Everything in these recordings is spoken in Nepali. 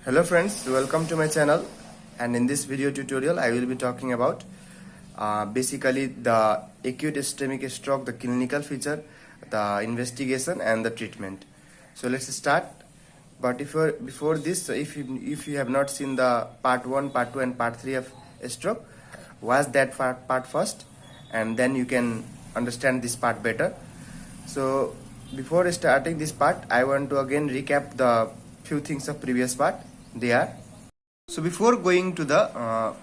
Hello friends, welcome to my channel, and in this video tutorial I will be talking about basically the acute ischemic stroke, the clinical feature, the investigation and the treatment. So let's start. But before this, so if you have not seen the part 1, part 2 and part 3 of stroke, watch that part first and then you can understand this part better. So before starting this part, I want to again recap the few things of previous part. They are, so before going to the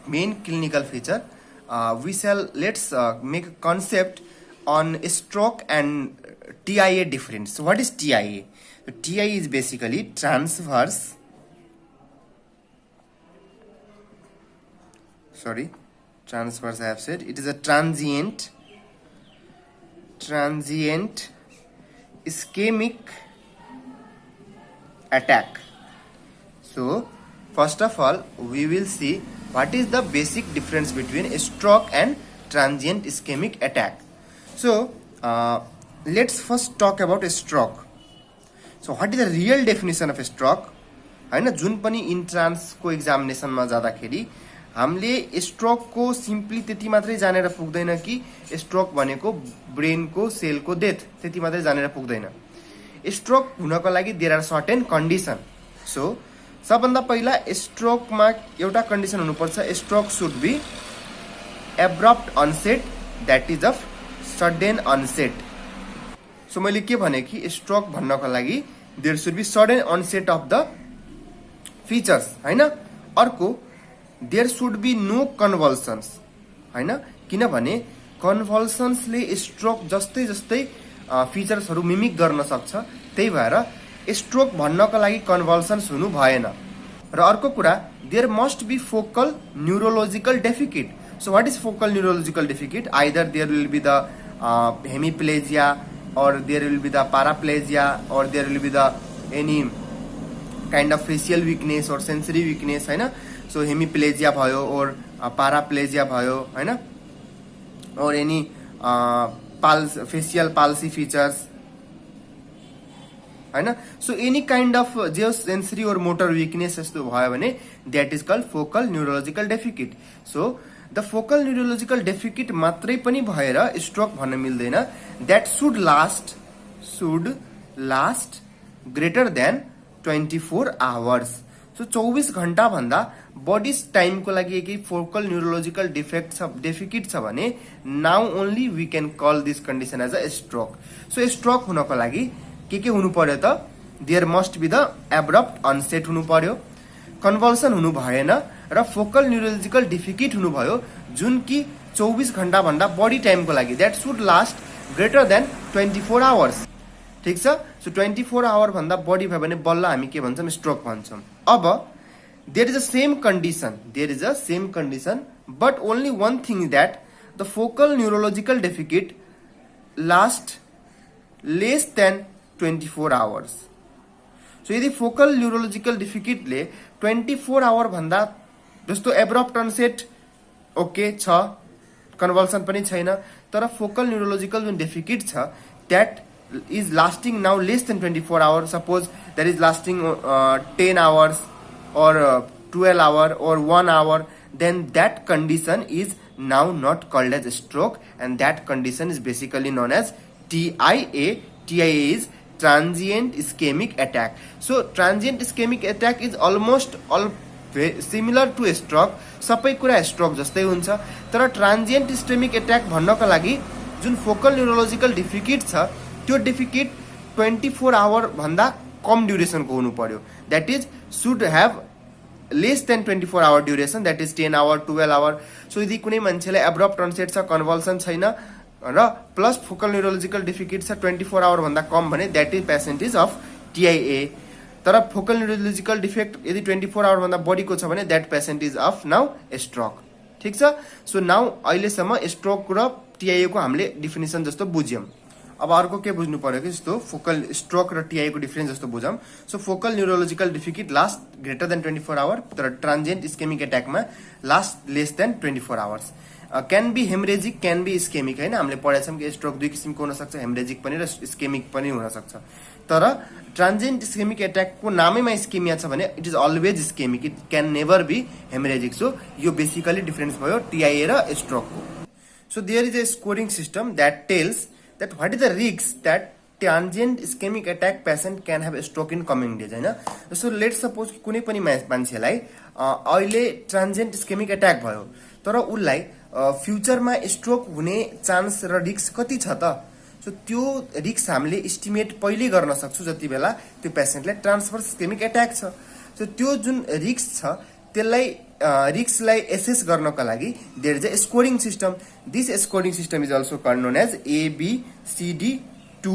main clinical feature, let's make a concept on stroke and TIA difference. So what is TIA? So TIA is basically transverse I have said it is a transient ischemic attack. So first of all, we will see what is the basic difference between a stroke and transient ischemic attack. So let's first talk about a stroke. So what is the real definition of a stroke? हैन, जुन पनि इन्ट्रान्स को एक्जामिनेसन मा जाँदाखेरि हामीले स्ट्रोक को सिम्पली त्यति मात्रै जानेर पुग्दैन कि स्ट्रोक भनेको ब्रेन को सेल को डेथ त्यति मात्रै जानेर पुग्दैन. स्ट्रोक हुनको लागि there are certain condition. So सबभन्दा पहिला स्ट्रोक मा एउटा कन्डिसन हुनुपर्छ. Stroke should be abrupt onset, that is of sudden onset. So मैले के भने कि स्ट्रोक भन्नको लागि there should be sudden onset of the features, हैन. अर्को there should be no convulsions, हैन, किनभने कन्भल्सन्सले स्ट्रोक जस्तै जस्तै फिचर्सहरु मिमिक गर्न सक्छ. त्यही भएर स्ट्रोक भन्नको लागि कन्भल्सन्स हुनु भएन. र अर्को कुरा, there must be focal neurological deficit. So what is focal neurological deficit? Either there will be the hemiplegia or there will be the paraplegia or there will be the any kind of facial weakness or sensory weakness, हैन. So hemiplegia भयो or paraplegia भयो, हैन, or any facial palsy features, हैन. So any kind of जो sensory or motor weakness जस्तो भयो भने that is called focal neurological deficit. So the focal neurological deficit मात्रै पनि भएर स्ट्रोक भन्न मिल्दैन. that should last greater than 24 hours. so 24 घण्टा भन्दा बडी टाइम को लागि यदि फोकल न्यूरोलोजिकल डेफिकेट छ भने now only we can call this condition as a stroke. So stroke हुनको लागि के हुनु पर्यो त? There must be the abrupt onset हुनु पर्यो, कन्भल्सन हुनु भएन र फोकल न्यूरोलोजिकल डेफिकेट हुनु भयो जुन कि 24 घण्टा भन्दा बडी टाइम को लागि. That should last greater than 24 hours. ठीक छ. सो 24 आवर भन्दा बडी भयो भने बल्ल हामी के भन्छौं? स्ट्रोक भन्छौं. अब there is a same condition but only one thing that the focal neurological deficit last less than 24 hours. So यदि फोकल न्यूरोलोजिकल डेफिकेटले 24 आवर भन्दा जस्तो एब्रप्ट अनसेट ओके छ, कन्भल्सन पनि छैन, तर फोकल न्यूरोलोजिकल जुन डेफिकेट छ that is lasting now less than 24 hour. Suppose that is lasting 10 hours or 12 hour or 1 hour, then that condition is now not called as stroke, and that condition is basically known as TIA. TIA is transient ischemic attack. So transient ischemic attack is almost all similar to stroke. सबै कुरा स्ट्रोक जस्तै हुन्छ. तर ट्रान्जिएन्ट इस्केमिक अट्याक भन्नको लागि जुन फोकल न्यूरोलोजिकल डेफिकेट छ त्यो डेफिकेट 24 आवर भन्दा कम ड्युरेसन को हुनु पर्यो. That is should have less than 24 hour duration, that is 10 hour 12 hour. So यदि कुनै मान्छेले एब्रप्ट अनसेट छ, कन्भल्सन छैन र प्लस फोकल न्यूरोलोजिकल डेफिकेट छ 24 आवर भन्दा कम भने that is patient is of TIA. तर फोकल न्यूरोलोजिकल डिफेक्ट यदि 24 आवर भन्दा बढीको छ भने that patient is of now stroke. ठीक छ. सो नाउ अहिलेसम्म स्ट्रोक र TIA को हामीले डिफिनिसन जस्तो बुझ्यौं. अब अर्को के बुझ्नु पर्यो कि जस्तो फोकल स्ट्रोक र TIA को डिफरेन्स जस्तो बुझौं. So focal neurological deficit last greater than 24 hour, तर ट्रान्जिएन्ट इस्केमिक अट्याक में last less than 24 hours. Can be haemorrhagic, can be ischaemic, हैन. हामीले पढेका छौं कि स्ट्रोक दुई किसिमको हुन सक्छ, हेमरेजिक पनि र इस्केमिक पनि हुन सक्छ. तर ट्रान्जिएन्ट इस्केमिक एट्याकको नामैमा इस्केमिया छ भने it is always ischaemic, it can never be haemorrhagic. So यो बेसिकली डिफरेन्स भयो टिआइए र स्ट्रोकको। So there is a scoring system that tells that what is the risk that transient ischaemic attack patient can have stroke in coming days, होइन। सो लेट सपोज कुनै पनि मान्छेलाई अहिले ट्रान्जिएन्ट इस्केमिक एट्याक भयो, तर उसलाई फ्युचरमा स्ट्रोक हुने चान्स र रिस्क कति छ त? सो त्यो रिस्क हामीले इस्टिमेट पहिले गर्न सक्छौँ जति बेला त्यो पेसेन्टलाई ट्रान्सफर इस्केमिक एट्याक छ। सो त्यो जुन रिस्क छ त्यसलाई रिस्कलाई एसेस गर्नको लागि there is a scoring system. This scoring system is also called known as ABCD2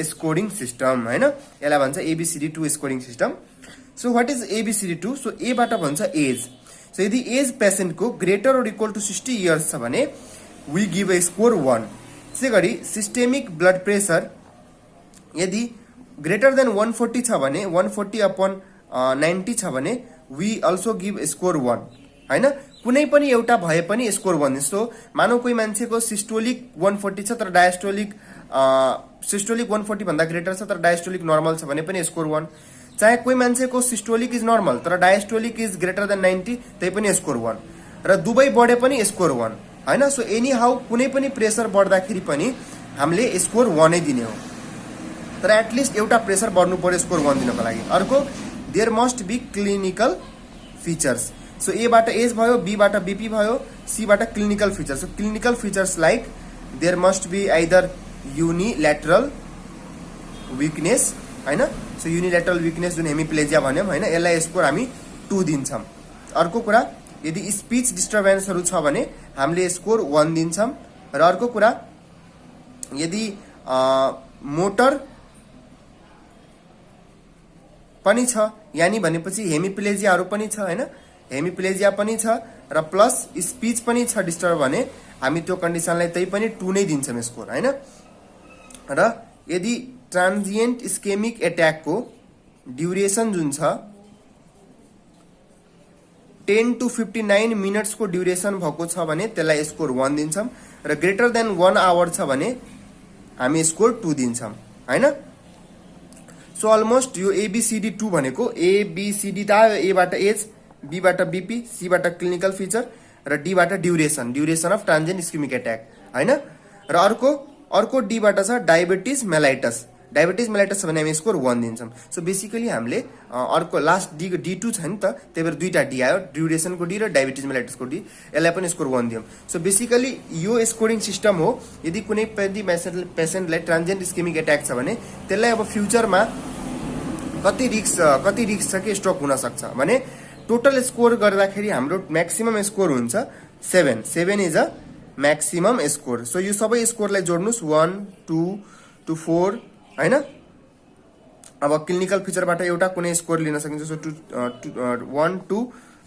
scoring system, होइन। यसलाई भन्छ ABCD2 scoring system. So what is ABCD2? So A बाट भन्छ एज। सो यदि एज पेसेन्टको greater or equal to 60 years छ भने वी गिभ अ स्कोर 1। त्यसै गरी सिस्टेमिक ब्लड प्रेसर यदि ग्रेटर देन 140 छ भने 140/90 छ भने वी अल्सो गिभ स्कोर 1, होइन। कुनै पनि एउटा भए पनि स्कोर 1 दिन्छ। सो मानौ कोही मान्छेको सिस्टोलिक 140 छ तर डायस्टोलिक 140 भन्दा ग्रेटर छ तर डायस्टोलिक नर्मल छ भने पनि स्कोर 1। चाहे कोही मान्छेको सिस्टोलिक इज नर्मल तर डायस्टोलिक इज ग्रेटर देन 90 त्यही पनि स्कोर 1, र दुवै बढे पनि स्कोर 1, होइन। सो एनी हाउ कुनै पनि प्रेसर बढ्दाखेरि पनि हामीले स्कोर 1 नै दिने हो, तर एटलिस्ट एउटा प्रेसर बढ्नु पर्यो स्कोर 1 दिनको लागि। अर्को there must be clinical features. So A बाट एज भयो, बी बाट बीपी भयो, सी बाट clinical features. So clinical features like there must be either unilateral weakness, होइन। सो युनिल्याटरल विकनेस जुन हेमिप्लेजिया भन्यौँ, होइन, यसलाई स्कोर हामी 2 दिन्छौँ। अर्को कुरा यदि स्पिच डिस्टर्बेन्सहरू छ भने हामीले स्कोर 1 दिन्छौँ। र अर्को कुरा यदि मोटर पनि छ यानी भनेपछि हेमिप्लेजियाहरू पनि छ, होइन, हेमिप्लेजिया पनि छ र प्लस स्पिच पनि छ डिस्टर्ब भने हामी त्यो कन्डिसनलाई त्यही पनि 2 नै दिन्छौँ स्कोर, होइन। र यदि ट्रान्जिएन्ट इस्केमिक एट्याकको ड्युरेसन जुन छ 10 to 59 मिनट्सको ड्युरेसन भएको छ भने त्यसलाई स्कोर 1 दिन्छौँ, र ग्रेटर देन 1 आवर छ भने हामी स्कोर 2 दिन्छौँ, होइन। सो अलमोस्ट यो ABCD2 भनेको ABCD त आयो, ए बाट एज, बी बाट बीपी, सी बाट क्लिनिकल फिचर र डी बाट duration of transient ischaemic attack, होइन। र अर्को डी बाट छ डायबिटिज मेलाइटस। डायबिटिज मेलाइटस छ भने हामी स्कोर 1 दिन्छौँ। सो बेसिकली हामीले अर्को लास्ट D2 छ नि त, त्यही भएर दुईटा डी आयो, ड्युरेसनको डी र डायबिटिज मेलाइटसको डी, यसलाई पनि स्कोर 1 दियौँ। सो बेसिकली यो स्कोरिङ सिस्टम हो। यदि कुनै पनि पेसेन्टलाई ट्रान्जिएन्ट इस्केमिक एट्याक छ भने त्यसलाई अब फ्युचरमा कति रिस्क छ कि स्ट्रोक हुन सक्छ भने टोटल स्कोर गर्दाखेरि हाम्रो म्याक्सिमम स्कोर हुन्छ 7 is a maximum score. So यो सबै स्कोरलाई जोड्नुस् 1 2 to 4, होइन। अब क्लिनिकल फिचरबाट एउटा कुनै स्कोर लिन सकिन्छ। सो 1 2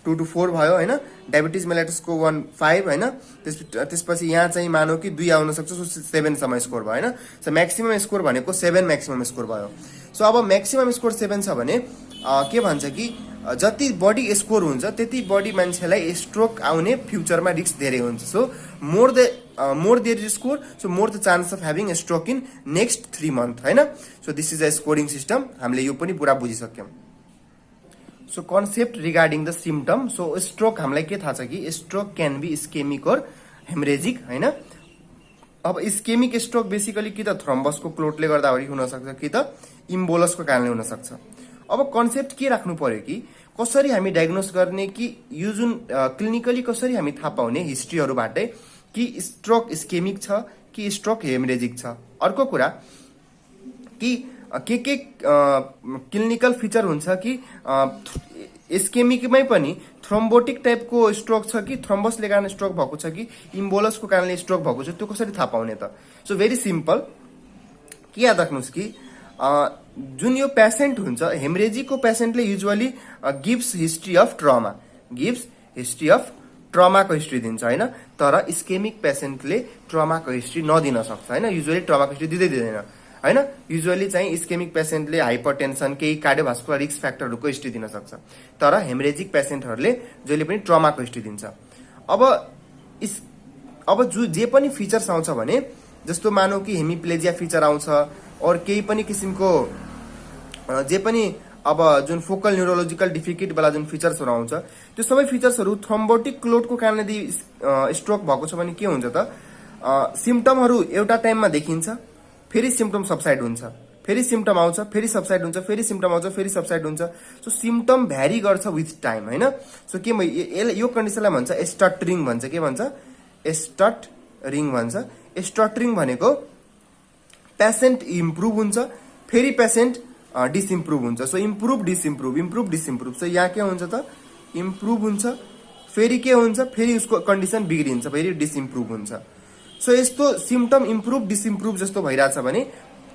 2 to 4 भयो, होइन। डायबिटिज मेलाइटसको 1 5, होइन। त्यसपछि यहाँ चाहिँ मानौ कि 2 आउन सक्छ, सो 7 सम्म स्कोर भयो, होइन। सो म्याक्सिमम स्कोर भनेको 7 म्याक्सिमम स्कोर भयो। सो अब म्याक्सिमम स्कोर 7 छ भने के भन्छ कि जति बढी स्कोर हुन्छ त्यति बढी मान्छेलाई स्ट्रोक आउने फ्युचरमा रिस्क धेरै हुन्छ। So more there is score, so more the chance of having stroke in next 3 month, होइन। So this is a scoring system. हामीले यो पनि पुरा बुझिसक्यौँ। So concept regarding the symptom. सो स्ट्रोक हामीलाई के थाहा छ कि stroke can be ischaemic or haemorrhagic, होइन। अब इस्केमिक स्ट्रोक बेसिकली कि त थ्रम्बसको क्लोटले गर्दाखेरि हुनसक्छ कि त इम्बोलसको कारणले हुनसक्छ। अब कन्सेप्ट के राख्नु पर्यो कि कसरी हामी डायग्नोस गर्ने, कि यो जुन क्लिनिकली कसरी हामी थाहा पाउने हिस्ट्रीहरूबाटै कि स्ट्रोक इस्केमिक छ कि स्ट्रोक हेमरेजिक छ। अर्को कुरा कि के क्लिनिकल फिचर हुन्छ कि इस्केमिकमै पनि थ्रोम्बोटिक टाइपको स्ट्रोक छ कि थ्रोम्बसले कारण स्ट्रोक भएको छ कि इम्बोलसको कारणले स्ट्रोक भएको छ, त्यो कसरी थाहा पाउने त? सो भेरी सिम्पल, के याद राख्नुहोस् कि जुन यो पेसेन्ट हुन्छ हेमरेजिकको पेसेन्टले युजुअली गिभ्स हिस्ट्री अफ ट्रमाको हिस्ट्री दिन्छ, होइन। तर इस्केमिक पेसेन्टले ट्रमाको हिस्ट्री नदिन सक्छ, होइन। युजुअली ट्रमाको हिस्ट्री दिँदैन, होइन। युजुअली चाहिँ इस्केमिक पेसेन्टले हाइपरटेन्सन केही कार्डियोभास्कुलर रिस्क फ्याक्टरहरूको हिस्ट्री दिन सक्छ, तर हेमरेजिक पेसेन्टहरूले जहिले पनि ट्रमाको हिस्ट्री दिन्छ। अब जे पनि फिचर्स आउँछ भने जस्तो मानौ कि हेमिप्लेजिया फिचर आउँछ और केही पनि किसिमको जे पनि अब जुन फोकल न्यूरोलॉजिकल डिफिकल्ट वाला जुन फिचर्सहरु आउँछ त्यो सबै फिचर्सहरु थ्रोम्बोटिक क्लोटको कारणले यदि स्ट्रोक भएको छ भने के हुन्छ त सिम्पटमहरु एउटा टाइममा देखिन्छ, फेरि सिम्पटम सबसाइड हुन्छ, फेरि सिम्पटम आउँछ, फेरि सबसाइड हुन्छ, फेरि सिम्पटम आउँछ, फेरि सबसाइड हुन्छ। सो सिम्पटम भ्यारी गर्छ विथ टाइम हैन। सो के यो कन्डिसनलाई भन्छ स्टटरिङ भन्छ। के भन्छ? स्टटरिङ भन्छ। स्टटरिङ भनेको पेशेन्ट इम्प्रुभ हुन्छ, फेरि पेशेन्ट डिसइम्प्रुभ हुन्छ। So improve disimprove, improve disimprove. सो यहाँ के हुन्छ त इम्प्रुभ हुन्छ, फेरि के हुन्छ, फेरि उसको कन्डिसन बिग्रिन्छ, फेरि डिसइम्प्रुभ हुन्छ। सो यस्तो सिम्पटम इम्प्रुभ डिसइम्प्रुभ जस्तो भइरहेछ भने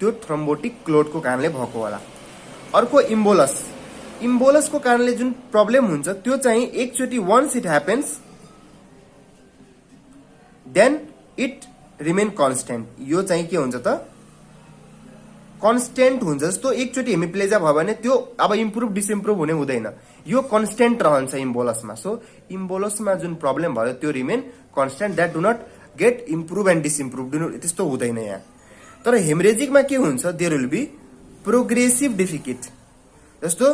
त्यो थ्रोम्बोटिक क्लोटको कारणले भएको होला। अर्को इम्बोलस। इम्बोलसको कारणले जुन प्रब्लम हुन्छ त्यो चाहिँ एकचोटि once it happens then it remain constant. यो चाहिँ के हुन्छ त कन्स्टेन्ट हुन्छ। जस्तो एकचोटि हेमिप्लेजिया भयो भने त्यो अब इम्प्रुभ डिसइम्प्रुभ हुने हुँदैन, यो कन्स्टेन्ट रहन्छ इम्बोलसमा। सो इम्बोलसमा जुन प्रब्लम भयो त्यो remain constant, that do not get improve and disimprove. त्यस्तो हुँदैन यहाँ। तर हेमरेजिकमा के हुन्छ, there will be progressive deficit. जस्तो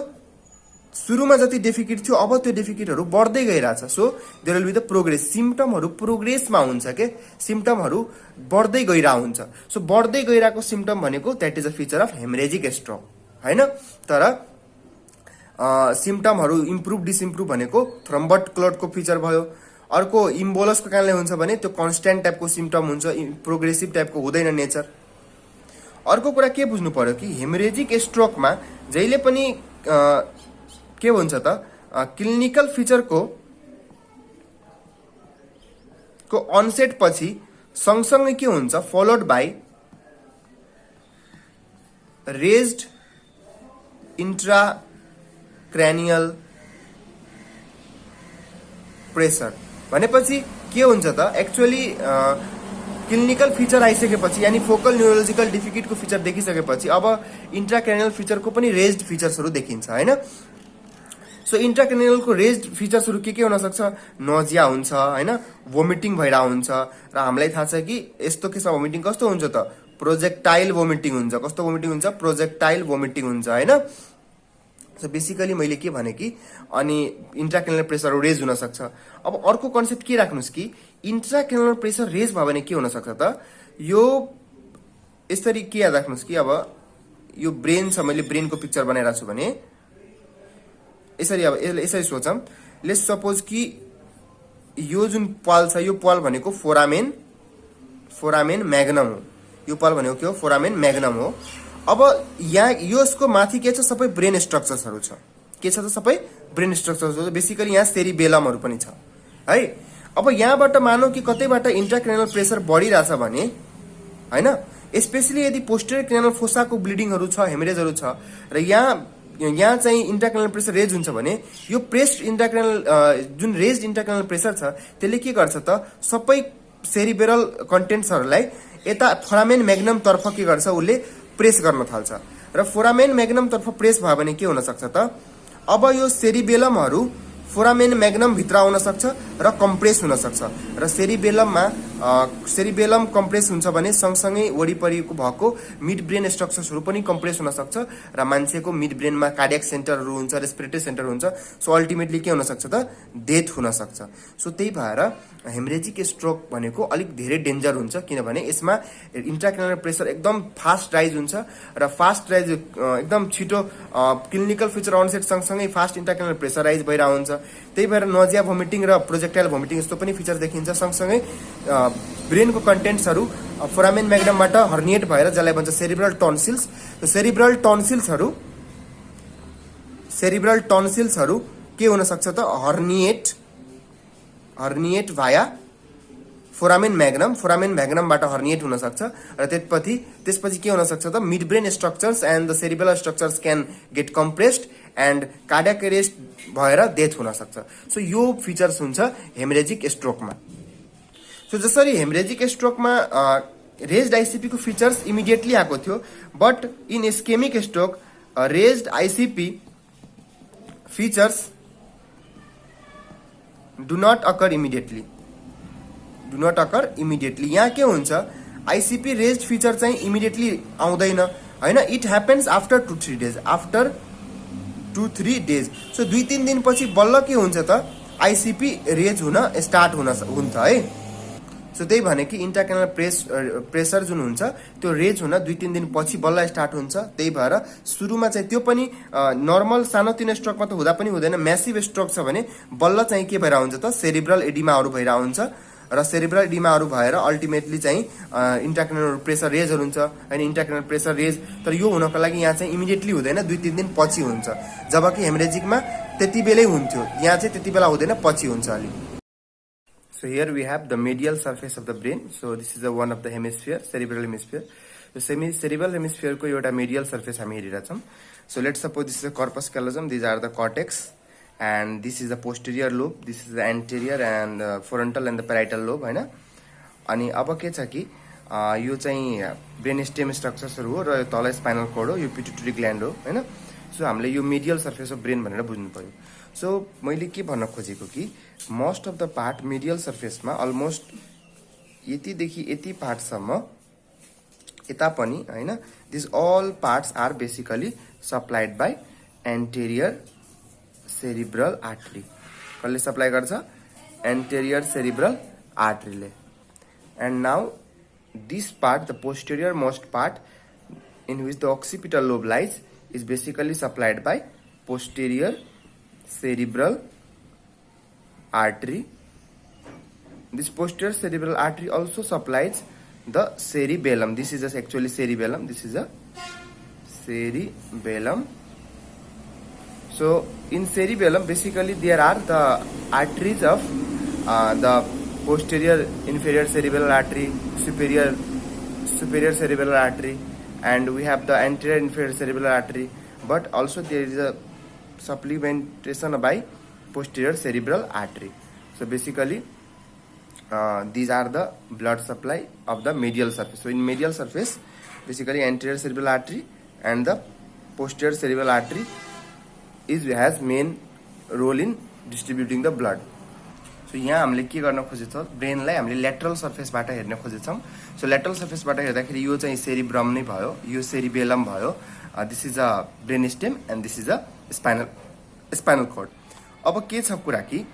सुरुमा जति डेफिकेट थियो अब त्यो डेफिकेटहरु बढ्दै गइरहेछ। So there will be the progress. सिम्पटमहरु प्रोग्रेसमा हुन्छ के, सिम्पटमहरु बढ्दै गइरा हुन्छ। सो बढ्दै गइराको सिम्पटम भनेको that is a feature of haemorrhagic stroke हैन। तर सिम्पटमहरु इम्प्रुभ डिसइम्प्रुभ भनेको थ्रोम्बोट क्लोटको फिचर भयो। अर्को इम्बोलसको कारणले हुन्छ भने त्यो कन्स्टेन्ट टाइपको सिम्पटम हुन्छ, प्रोग्रेसिभ टाइपको हुँदैन नेचर। अर्को कुरा के बुझ्नु पर्यो कि हेमरेजिक स्ट्रोकमा जहिले पनि के हुन्छ त क्लिनिकल फिचरको अनसेट पछि सँगसँगै के हुन्छ, फलोड बाई रेज्ड इन्ट्राक्रैनियल प्रेसर। भनेपछि के हुन्छ त एक्चुअली क्लिनिकल फिचर आइसकेपछि यानी फोकल न्यूरोलॉजिकल डिफिकल्टको फिचर देखिसकेपछि अब इन्ट्राक्रैनियल फिचरको पनि रेज्ड फिचर्सहरु देखिन्छ हैन। सो इन्ट्राक्रैनियलको रेज्ड फिचर्सहरु के हुन सक्छ, नोजिया हुन्छ हैन, भोमिटिङ भइरा हुन्छ। र हामीलाई थाहा छ कि यस्तो केसमा भोमिटिङ कस्तो हुन्छ त प्रोजेक्टाइल भोमिटिङ हुन्छ। कस्तो भोमिटिङ हुन्छ, प्रोजेक्टाइल भोमिटिङ हुन्छ हैन। सो बेसिकली मैले के भने कि अनि इन्ट्राक्रैनियल प्रेसर रेज हुन सक्छ। अब अर्को कन्सेप्ट के राख्नुस् कि इन्ट्राक्रैनियल प्रेसर रेज भयो भने के हुन सक्छ त, यो यसरी के याद राख्नुस् कि अब यो ब्रेन छ, मैले ब्रेनको पिक्चर बनाइरहेको छु भने यसरी, अब यसरी सोचौं, लेट्स सपोज कि यो जुन पाल छ यो पाल भनेको फोरामेन म्याग्नम हो। यो पाल भनेको के हो, फोरामेन म्याग्नम हो। अब यहाँ यसको माथि के छ, सबै ब्रेन स्ट्रक्चर्सहरु छ। के छ त, सबै ब्रेन स्ट्रक्चर्स हो। बेसिकली यहाँ सेरिबेलमहरु पनि छ है। अब यहाँबाट मानौ कि कतैबाट इन्ट्राक्रैनियल प्रेसर बढिरहेछ भने हैन, स्पेशली यदि पोस्टेरियर क्रेनियल फोसाको ब्लिडिङहरु छ, हेमरेजहरु छ र यहाँ चाहिँ इन्ट्राक्रैनियल प्रेसर रेज हुन्छ भने यो प्रेस्ड इन्ट्राक्रैनियल जुन रेज्ड इन्ट्राक्रैनियल प्रेसर छ त्यसले के गर्छ त सबै सेरिब्रल कन्टेन्ट्सहरुलाई यता फोरामेन म्याग्नम तर्फ के गर्छ, उसले प्रेस गर्न थाल्छ। र फोरामेन म्याग्नम तर्फ प्रेस भयो भने के हुन सक्छ त, अब यो सेरिबेलमहरु फोरामेन म्याग्नम भित्र आउन सक्छ र कम्प्रेस हुन सक्छ। र सेरिबेलम कम्प्रेस हुन्छ भने सँगसँगै वरिपरिको भएको मिड ब्रेन स्ट्रक्चर्सहरु पनि कम्प्रेस हुन सक्छ र मान्छेको मिड ब्रेनमा कार्डियक सेन्टरहरु हुन्छ, रेस्पिरेटरी सेन्टर हुन्छ। सो अल्टिमेटली के हुन सक्छ त, डेथ हुन सक्छ। सो त्यही भएर हेमरेजिक स्ट्रोक भनेको अलिक धेरै डेन्जर हुन्छ, किनभने यसमा इन्ट्राक्रैनियल प्रेसर एकदम फास्ट राइज हुन्छ र फास्ट राइज एकदम छिटो क्लिनिकल फिचर अनसेट सँगसँगै फास्ट इन्ट्राक्रैनियल प्रेसर राइज भइरहेको हुन्छ। त्यही भएर नोजिया भोमिटिङ र प्रोजेक्टाइल भोमिटिङ यस्तो पनि फिचर देखिन्छ। सँगसँगै ब्रेनको कन्टेन्ट्सहरु फोरामेन म्याग्नमबाट हर्निएट भएर जसलाई भन्छ सेरिब्रल टन्सिल्स। सेरिब्रल टन्सिल्सहरु के हुन सक्छ त, हर्निएट भाया फोरामेन म्याग्नमबाट हर्निएट हुन सक्छ र त्यसपछि के हुन सक्छ त, mid brain structures and the cerebral structures can get compressed and cardiac arrest भएर डेथ हुन सक्छ। सो यो फिचर्स हुन्छ हेमरेजिक स्ट्रोकमा। सो जसरी हेमरेजिक स्ट्रोकमा रेज्ड आइसिपी को फिचर्स इमिडिएटली आएको थियो, but in ischaemic stroke raised ICP features do not occur immediately. यहाँ के हुन्छ, आइसिपी रेज्ड फिचर चाहिँ इमिडिएटली आउँदैन, हैन, it happens after 2-3 days, after 2-3 days. So 2-3 दिनपछि बल्ल के हुन्छ त आइसिपी रेज हुन स्टार्ट हुन्छ है। सो त्यही भने कि इन्ट्राक्रेनल प्रेसर जुन हुन्छ त्यो रेज हुन 2-3 दिन पछि बल्ल स्टार्ट हुन्छ। त्यही भएर सुरुमा चाहिँ त्यो पनि नर्मल सानोतिनो स्ट्रोकमा त हुँदा पनि हुँदैन, म्यासिभ स्ट्रोक छ भने बल्ल चाहिँ के भइरहेको हुन्छ त सेरिब्रल एडिमाहरू भइरहेको हुन्छ र सेरिब्रल एडिमाहरू भएर अल्टिमेटली चाहिँ इन्ट्राक्रेनल प्रेसर रेजहरू हुन्छ होइन, इन्ट्राक्रेनल प्रेसर रेज। तर यो हुनको लागि यहाँ चाहिँ इमिडिएटली हुँदैन, 2-3 दिन पछि हुन्छ, जबकि हेमरेजिकमा त्यति बेलै हुन्थ्यो, यहाँ चाहिँ त्यति बेला हुँदैन, पछि हुन्छ अलि। So here we have the medial surface of the brain. So this is the one of the hemisphere, cerebral hemisphere. So cerebral hemisphere को एउटा medial surface हामी हेरिरहेछौँ। So let's suppose this is the corpus callosum, these are the cortex, and this is the posterior lobe, this is the anterior and frontal and the parietal lobe हैन। अनि अब के छ कि यो चाहिँ ब्रेन स्टेम स्ट्रक्चर्सहरु हो र यो तल स्पाइनल कोर्ड हो, यो पिट्युटरी ग्ल्यान्ड हो हैन। सो हामीले यो मेडियल सर्फेस अफ ब्रेन भनेर बुझ्नु पर्यो। सो मैले के भन्न खोजेको कि most of the part medial सर्फेसमा अलमोस्ट यतिदेखि यति पार्टसम्म यता पनि हैन, this all parts are basically supplied by anterior cerebral artery. कसले सप्लाई गर्छ? एन्टेरियर सेरिब्रल आर्टरीले। And now this part, the posterior most part in which the occipital lobe lies, is basically supplied by posterior cerebral artery. This posterior cerebral artery also supplies the cerebellum. This is actually cerebellum. This is a cerebellum. So in cerebellum basically there are the arteries of the posterior inferior cerebral artery, superior cerebral artery, and we have the anterior inferior cerebral artery, but also there is a supplementation by posterior cerebral artery. So basically these are the blood supply of the medial surface. So in medial surface basically anterior cerebral artery and the posterior cerebral artery has main role in distributing the blood. So यहाँ हामीले के गर्न खोजेछौँ, ब्रेनलाई हामीले लेटरल सर्फेसबाट हेर्न खोजेछौँ। सो लेटरल सर्फेसबाट हेर्दाखेरि यो चाहिँ सेरिब्रम नै भयो, यो सेरिबेलम भयो, this is a brain stem and this is a spinal code. अब के छ कुरा कि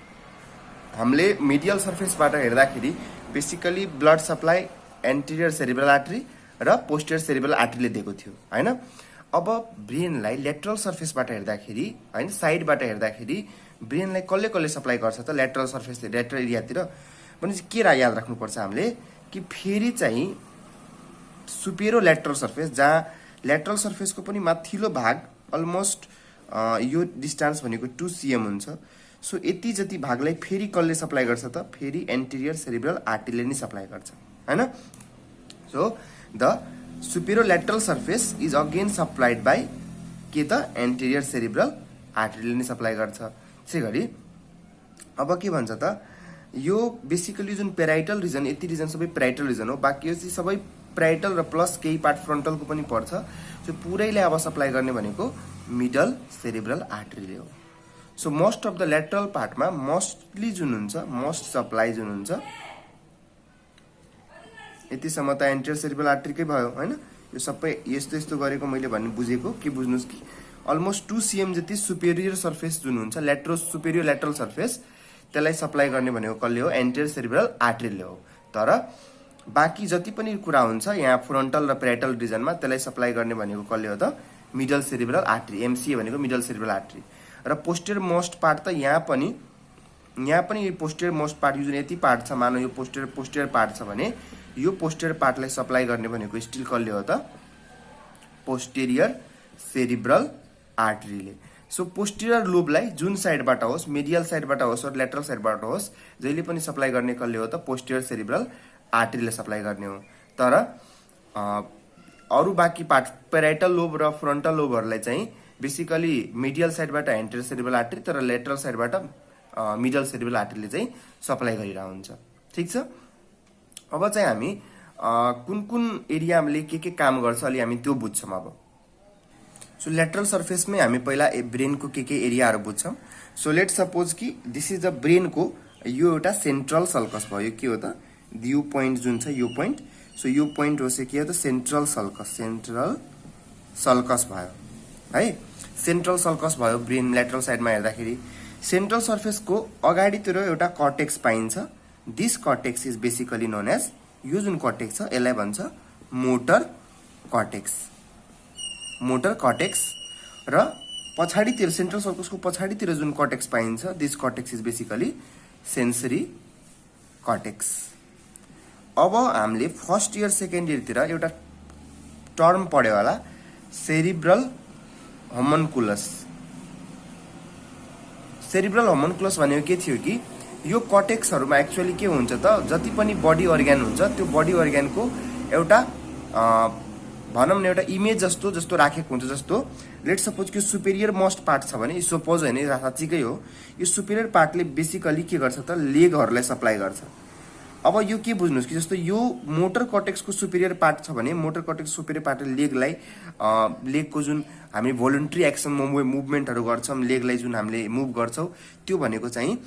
हामीले मिडियल सर्फेसबाट हेर्दाखेरि basically blood supply interior cerebral artery र पोस्टेरियर सेरिब्रल आर्टरीले दिएको थियो हैन। अब ब्रेनलाई लेटरल सर्फेसबाट हेर्दाखेरि हैन, साइडबाट हेर्दाखेरि ब्रेनलाई कसले कसले सप्लाई गर्छ त लेटरल सर्फेस, लेटरल एरियातिर भनेपछि के याद राख्नुपर्छ हामीले कि फेरि चाहिँ सुपेरियर लेटरल सर्फेस, जहाँ लेटरल सर्फेसको पनि माथिल्लो भाग अलमोस्ट यो डिस्टेन्स भनेको 2 cm हुन्छ। सो यति जति भागलाई फेरि कसले सप्लाई गर्छ त फेरि एन्टेरियर सेरिब्रल आर्टरीले नै सप्लाई गर्छ हैन। So the superior lateral surface is again supplied by के त एन्टेरियर सेरिब्रल आर्टरीले नै सप्लाई गर्छ। त्यसै गरी अब के भन्छ त यो बेसिकली जुन पेराइटल रिजन, यति रिजन सबै पेराइटल रिजन हो, बाँकी यो चाहिँ सबै पेराइटल र प्लस केही पार्ट फ्रन्टलको पनि पर्छ। सो पुरैले अब सप्लाई गर्ने भनेको मिडल सेरिब्रल आर्टरीले हो। So most of the lateral पार्टमा मोस्टली जुन हुन्छ, मोस्ट सप्लाई जुन हुन्छ यतिसम्म त एन्टेरियर सेरिब्रल आर्टरीकै भयो हैन। यो सबै यस्तो यस्तो गरेको मैले भन्ने बुझेको के बुझ्नुस् कि अलमोस्ट 2 cm जति सुपेरियर सर्फेस जुन हुन्छ, सुपेरियर लेटरल सर्फेस, त्यसलाई सप्लाई गर्ने भनेको कसले हो? एन्टेरियर सेरिब्रल आर्टरीले हो। तर बाँकी जति पनि कुरा हुन्छ यहाँ फ्रन्टल र पेराइटल रिजनमा, त्यसलाई सप्लाई गर्ने भनेको कसले हो त? मिडल सेरिब्रल आर्टरी, एमसिए भनेको मिडल सेरिब्रल आर्टरी। र पोस्टेरियर मोस्ट पार्ट त यहाँ पनि यो पोस्टेरियर मोस्ट पार्ट, यो जुन यति पार्ट छ, मानौ यो पोस्टेरियर पार्ट छ भने यो पोस्टेरियर पार्टलाई सप्लाई गर्ने भनेको स्टिल कसले हो त? पोस्टेरियर सेरिब्रल आर्टरीले। सो पोस्टेरियर लोबलाई जुन साइडबाट होस्, मेडियल साइडबाट होस् र लेटरल साइडबाट होस्, जहिले पनि सप्लाई गर्ने कसले हो त? पोस्टेरियर सेरिब्रल आर्टरीले सप्लाई गर्ने हो। तर अरु बाँकी पार्ट पेराइटल लोब र फ्रन्टल लोबहरूलाई चाहिँ बेसिकली मेडियल साइडबाट एन्टेरियर सेरिब्रल आर्टरी, तर लेटरल साइडबाट मिडल सेरिब्रल आर्टरीले चाहिँ सप्लाई गरिरहेको हुन्छ। ठिक छ। अब चाहिँ हामी कुन कुन एरियाले के काम गर्छ अलि हामी त्यो बुझ्छौँ अब। सो लेटरल सर्फेसमै हामी पहिला ब्रेनको के एरियाहरू बुझ्छौँ। सो लेट सपोज कि दिस इज द ब्रेनको यो एउटा सेन्ट्रल सल्कस भयो। के हो त? यो पोइन्ट जुन छ यो पोइन्ट, सो यो पोइन्ट हो चाहिँ के हो त? सेन्ट्रल सल्कस, सेन्ट्रल सल्कस भयो है, सेन्ट्रल सल्कस भयो ब्रेन ल्याटरल साइडमा हेर्दाखेरि। सेन्ट्रल सर्फेसको अगाडितिर एउटा कर्टेक्स पाइन्छ। This cortex is basically known as, यो जुन कर्टेक्स छ यसलाई भन्छ मोटर कर्टेक्स। मोटर कर्टेक्स र पछाडितिर सेन्ट्रल सर्कसको पछाडितिर जुन कर्टेक्स पाइन्छ this cortex is basically sensory cortex. अब हामीले फर्स्ट इयर सेकेन्ड इयरतिर एउटा टर्म पढ्यो होला, सेरिब्रल होमन्कुलस। सेरिब्रल होमन्कुलस भनेको के थियो कि यो कर्टेक्सहरुमा एक्चुअली के हुन्छ त, जति पनि बडी अर्ग्यान हुन्छ त्यो बडी अर्ग्यानको एउटा भनौं न एउटा इमेज जस्तो जस्तो राखेको हुन्छ। जस्तो लेट सपोज कि सुपेरियर मोस्ट पार्ट छ भने, सपोज हैन साच्चीकै हो, यो सुपेरियर पार्टले बेसिकली के गर्छ त लेगहरुलाई सप्लाई गर्छ। अब यो के बुझ्नुस् कि जस्तो यो मोटर कर्टेक्सको सुपेरियर पार्ट छ भने मोटर कर्टेक्स सुपेरियर पार्टले लेगलाई लेगको जुन हामी भोलुन्टरी एक्सन मुभमेन्टहरु गर्छौं, लेगलाई जुन हामीले मुभ गर्छौं त्यो भनेको चाहिँ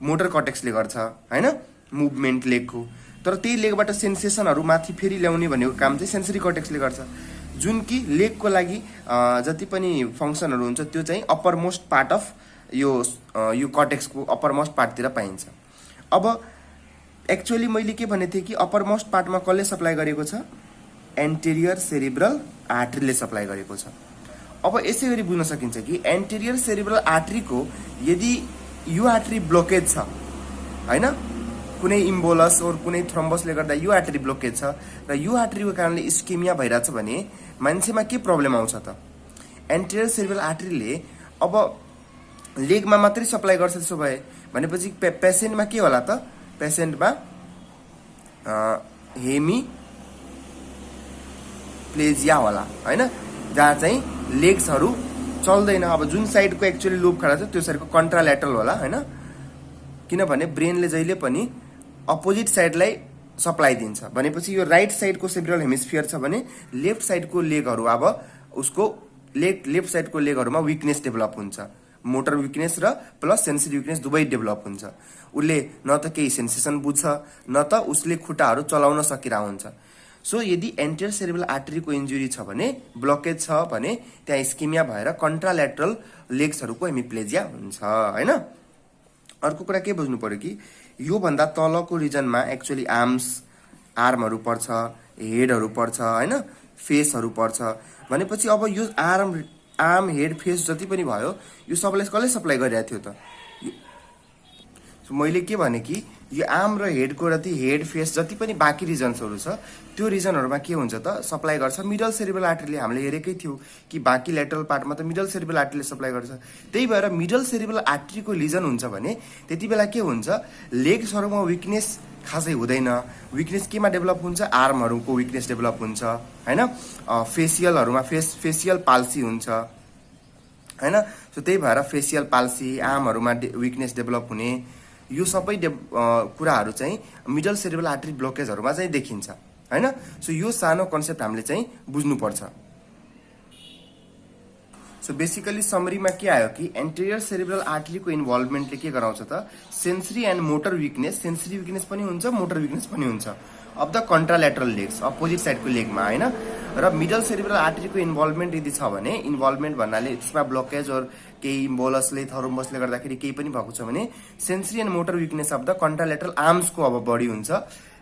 मोटर कर्टेक्सले गर्छ हैन, मुभमेन्ट लेगको। तर त्यही लेगबाट सेन्सेसनहरु माथि फेरि ल्याउने भनेको काम चाहिँ सेन्सरी कर्टेक्सले गर्छ, जुन कि लेगको लागि जति पनि फंक्सनहरु हुन्छ त्यो चाहिँ अप्पर मोस्ट पार्ट अफ यो कर्टेक्सको अप्पर मोस्ट पार्टतिर पाइन्छ। अब एक्चुअली मैले के भनेको थिएँ कि अप्पर मोस्ट पार्टमा कसले सप्लाई गरेको छ, एन्टेरियर सेरिब्रल आर्टरीले सप्लाई गरेको छ। अब यसै गरी बुझ्न सकिन्छ कि एन्टेरियर सेरिब्रल आर्टरीको यदि यो आर्टरी ब्लकेज छ हैन, कुनै इम्बोलस और कुनै थ्रोम्बसले गर्दा यो आर्टरी ब्लकेज छ र यो आर्टरीको कारणले इस्केमिया भइराछ भने मान्छेमा के प्रब्लम आउँछ त, एन्टेरियर सेरिब्रल आर्टरीले अब लेगमा मात्रै सप्लाई गर्छ। त्यसो भए भनेपछि पेशेन्टमा के होला त, पेशेन्टमा हेमी प्लेजिया होला हैन, जहाँ चाहिँ लेग्सहरु चल्दैन। अब जुन साइडको एक्चुअली लोब खडा छ त्यो साइडको कन्ट्राल्याटरल होला हैन, किनभने ब्रेनले जहिले पनि अपोजिट साइडलाई सप्लाई दिन्छ। भनेपछि यो राइट साइडको सेरिब्रल हेमिस्फियर छ भने लेफ्ट साइडको लेगहरु अब उसको लेफ्ट साइडको लेगहरुमा विकनेस डेभलप हुन्छ, मोटर विकनेस र प्लस सेन्सरी विकनेस दुवै डेभलप हुन्छ। उसले न त केही सेन्सेसन बुझ्छ न त उसले खुट्टाहरु चलाउन सकिरा हुन्छ। सो यदि एन्टेरियर सेरिब्रल आर्टरीको इन्जुरी छ भने, ब्लकेज छ भने त्यहाँ इस्केमिया भएर कन्ट्राल्याटरल लेग्सहरुको हेमिप्लेजिया हुन्छ हैन। अर्को कुरा के बुझ्नु पर्यो कि यो भन्दा तलको रिजनमा एक्चुअली आर्महरु पर्छ, हेडहरु पर्छ हैन, फेसहरु पर्छ। भनेपछि अब यो आर्म हेड फेस जति पनि भयो यो सबैलाई कसले सप्लाई गरिरहेको थियो त, मैले के भने कि यो आर्म र हेडको जति हेड फेस जति पनि बाँकी रिजन्सहरु छ त्यो रिजनहरुमा के हुन्छ त सप्लाई गर्छ मिडल सेरिब्रल आर्टरीले। हामीले हेरेकै थियौ कि बाँकी ल्याटरल पार्टमा त मिडल सेरिब्रल आर्टरीले सप्लाई गर्छ। त्यही भएर मिडल सेरिब्रल आर्टरीको लिजन हुन्छ भने त्यतिबेला के हुन्छ, लेग्सहरुमा विकनेस खासै हुँदैन। विकनेस केमा डेभलप हुन्छ, आर्महरुको विकनेस डेभलप हुन्छ हैन, फेसियलहरुमा फेसियल पाल्सी हुन्छ हैन। सो त्यही भएर फेसियल पाल्सी, आर्महरुमा विकनेस डेभलप हुने यो सबै कुराहरु चाहिँ मिडल सेरिब्रल आर्टरी ब्लकेजहरुमा चाहिँ देखिन्छ हैन। सो यो सानो कन्सेप्ट हामीले चाहिँ बुझ्नु पर्छ। सो बेसिकली समरीमा के आयो कि एन्टेरियर सेरिब्रल आर्टरीको इन्भल्भमेन्टले के गराउँछ त, sensory and motor weakness, sensory weakness पनि हुन्छ मोटर विकनेस पनि हुन्छ अफ द कन्ट्राल्याटरल लेग्स, अपोजिट साइडको लेगमा हैन। र मिडल सेरिब्रल आर्टरीको इन्भल्भमेन्ट यदि छ भने, इन्भल्भमेन्ट भन्नाले त्यसमा ब्लकेज और केही इम्बोलसले थरोम्बसले गर्दाखेरि केही पनि भएको छ भने sensory and motor weakness of the contralateral आर्म्सको अब बढी हुन्छ,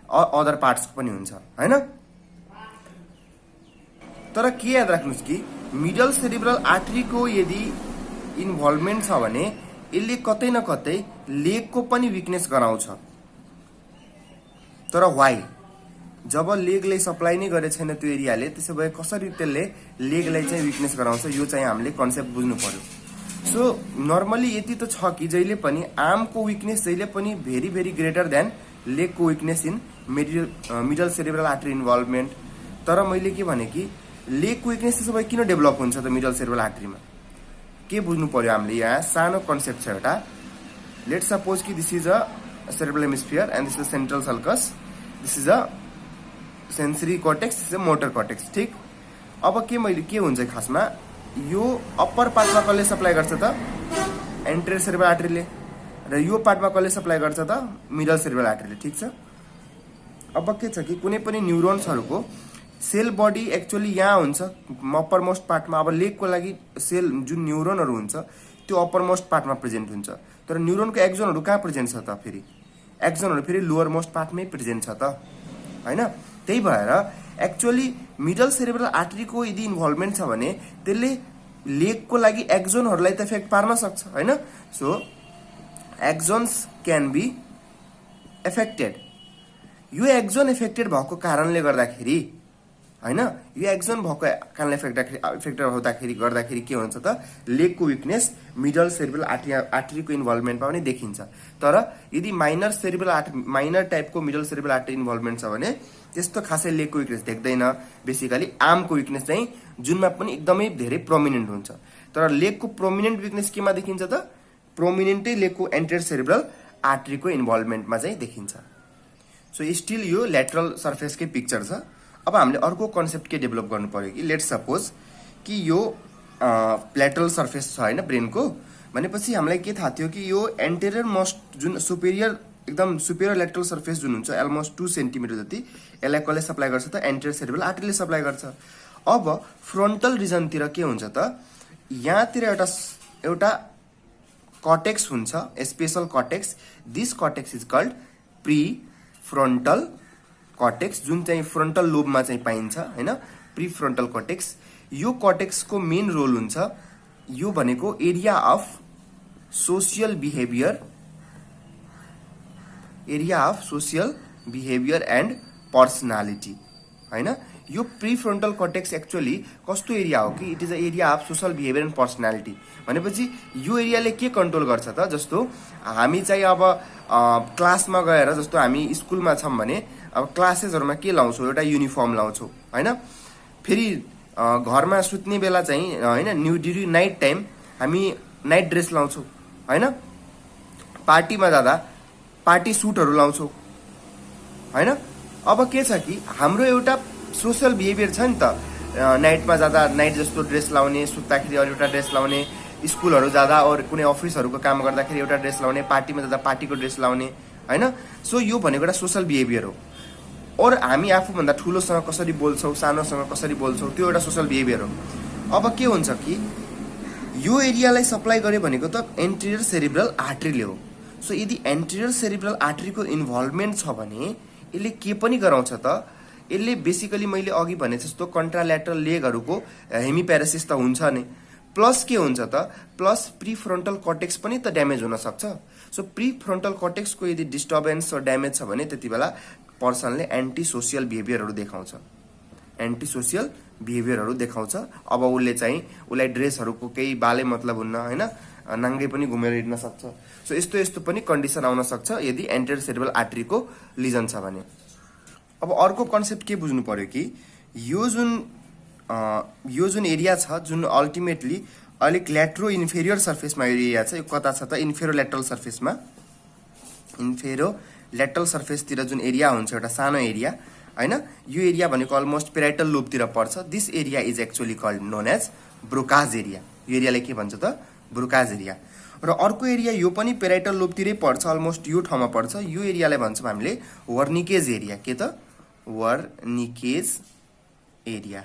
अदर पार्ट्सको पनि हुन्छ हैन। तर के याद राख्नुस् कि मिडल सेरिब्रल आर्टरीको यदि इन्भल्भमेन्ट छ भने यसले कतै न कतै लेगको पनि विकनेस गराउँछ। तर व्हाई, जब लेगलाई सप्लाई नै गरे छैन त्यो एरियाले, त्यसो भए कसरी त्यसले लेगलाई चाहिँ विकनेस गराउँछ यो चाहिँ हामीले कन्सेप्ट बुझ्नु पर्यो। सो नर्मली यति त छ कि जहिले पनि आर्मको विकनेस जहिले पनि भेरी भेरी ग्रेटर देन लेगको weakness in middle cerebral artery involvement. तर मैले के भने कि लेगको विकनेस त्यसो भए किन डेभलप हुन्छ त मिडल सेरिब्रल आर्टरीमा, के बुझ्नु पर्यो हामीले। यहाँ सानो कन्सेप्ट छ एउटा, लेट सपोज कि this is a cerebral hemisphere and this is central sulcus, this is a sensory cortex, this is a motor cortex, ठीक। अब के हुन्छ खासमा, यो अप्पर पार्टमा कसले सप्लाई गर्छ त, एन्टेरियर सेरिब्रल आर्टरीले, र यो पार्टमा कसले सप्लाई गर्छ त, मिडल सेरिब्रल आर्टरीले, ठीक छ। अब के छ कि कुनै पनि न्युरोन्सहरुको सेल बडी एक्चुअली यहाँ हुन्छ अप्पर मोस्ट पार्टमा। अब लेगको लागि सेल जुन न्युरोनहरू हुन्छ त्यो अप्पर मोस्ट पार्टमा प्रेजेन्ट हुन्छ, तर न्युरोनको एक्जनहरू कहाँ प्रेजेन्ट छ त? फेरि एक्जनहरू फेरि लोवर मोस्ट पार्टमै प्रेजेन्ट छ त, होइन? त्यही भएर एक्चुअली मिडल सेरेब्रल आर्टरीको यदि इन्भल्भमेन्ट छ भने त्यसले लेगको लागि एक्जोनहरूलाई त इफेक्ट पार्न सक्छ, होइन? So axons can be affected. यो एक्जोन एफेक्टेड भएको कारणले गर्दाखेरि, होइन, यो एक्जोन भएको कारणले एफेक्टेड हुँदाखेरि गर्दाखेरि के हुन्छ त? लेगको विकनेस मिडल सेरेब्रल आर्टरीको इन्भल्भमेन्टमा पनि देखिन्छ। तर यदि माइनर टाइपको मिडल सेरेब्रल आर्टरी इन्भल्भमेन्ट छ भने त्यस्तो खासै लेगको विकनेस देख्दैन। बेसिकली आर्मको विकनेस चाहिँ जुनमा पनि एकदमै धेरै प्रोमिनेन्ट हुन्छ। तर लेगको प्रोमिनेन्ट विकनेस केमा देखिन्छ त? प्रोमिनेन्टै लेगको एन्टेरियर सेरेब्रल आर्टरीको इन्भल्भमेन्टमा चाहिँ देखिन्छ। सो स्टिल यो ल्याटरल सर्फेसकै पिक्चर छ। अब हामीले अर्को कन्सेप्ट के डेभलप गर्नु पर्यो कि लेट्स सपोज कि यो ल्याटरल सर्फेस छ, होइन, ब्रेनको भनेपछि हामीलाई के थाहा थियो कि यो एन्टेरियर मोस्ट जुन एकदम सुपेरियर ल्याटरल सर्फेस जुन हुन्छ अलमोस्ट 2 सेन्टिमिटर जति, यसलाई कसले सप्लाई गर्छ त? एन्टेरियर सेरेब्रल आर्टरीले सप्लाई गर्छ। अब फ्रन्टल रिजनतिर के हुन्छ त? यहाँतिर एउटा कटेक्स हुन्छ, special cortex. This cortex is called prefrontal cortex, जुन चाहिँ फ्रन्टल लोबमा चाहिँ पाइन्छ, होइन, प्री फ्रन्टल कटेक्स। यो कटेक्सको मेन रोल हुन्छ, यो भनेको area of social behaviour and personality, होइन? यो प्री फ्रन्टल कटेक्स एक्चुअली कस्तो एरिया हो कि it is a area of social behaviour and personality. भनेपछि यो एरियाले के कन्ट्रोल गर्छ त? जस्तो हामी चाहिँ अब क्लासमा गएर, जस्तो हामी स्कुलमा छौँ भने अब क्लासेसहरूमा के लाउँछौँ? एउटा युनिफर्म लाउँछौँ, होइन? फेरि घरमा सुत्ने बेला चाहिँ, होइन, ड्युरिङ नाइट टाइम हामी नाइट ड्रेस लाउँछौँ, होइन? पार्टीमा जाँदा पार्टी सुटहरू लाउँछौँ, होइन? अब के छ कि हाम्रो एउटा सोसल बिहेभियर छ नि त। नाइटमा जाँदा नाइट जस्तो ड्रेस लाउने, सुत्दाखेरि अरू एउटा ड्रेस लाउने, स्कुलहरू जाँदा अरू कुनै अफिसहरूको काम गर्दाखेरि एउटा ड्रेस लाउने, पार्टीमा जाँदा पार्टीको ड्रेस लाउने, होइन? सो यो भनेको एउटा सोसल बिहेभियर हो। और हामी आफूभन्दा ठुलोसँग कसरी बोल्छौँ, सानोसँग कसरी बोल्छौँ, त्यो एउटा सोसल बिहेभियर हो। अब के हुन्छ कि यो एरियालाई सप्लाई गर्यो भनेको त एन्टेरियर सेरेब्रल आर्टरीले हो। सो यदि एन्टेरियर सेरेब्रल आर्टरीको इन्भल्भमेन्ट छ भने यसले के पनि गराउँछ त? यसले बेसिकली मैले अघि भने जस्तो कन्ट्राल्याटरल लेगहरूको हेमिप्यारेसिस त हुन्छ नै, प्लस के हुन्छ त? प्लस प्री फ्रन्टल कटेक्स पनि त ड्यामेज हुन सक्छ। सो प्री फ्रन्टल कटेक्सको यदि डिस्टर्बेन्स र ड्यामेज छ भने त्यति बेला पर्सनले एन्टी सोसियल बिहेभियरहरू देखाउँछ। अब उसलाई ड्रेसहरूको केही बाले मतलब हुन्न, होइन, नाङ्गै पनि घुमेर हिँड्न सक्छ। सो यस्तो पनि कन्डिसन आउन सक्छ यदि एन्टेरियर सेरेब्रल आर्टरीको लिजन छ भने। अब अर्को कन्सेप्ट के बुझ्नु पर्यो कि यो जुन एरिया छ, जुन अल्टिमेटली अलिक ल्याट्रो इन्फेरियर सर्फेसमा एरिया छ, यो कता छ त? इन्फेरो ल्याटरल सर्फेसतिर जुन एरिया हुन्छ, एउटा सानो एरिया, होइन? यो एरिया भनेको अलमोस्ट पेराइटल लोबतिर पर्छ। This area is actually called known as Broca's area. यो एरियालाई के भन्छ त? Broca's area. र अर्को एरिया यो पनि पेराइटल लोबतिरै पर्छ, अलमोस्ट यो ठाउँमा पर्छ। यो एरियालाई भन्छौँ हामीले वर्निकेज एरिया। के त? Wernicke's area.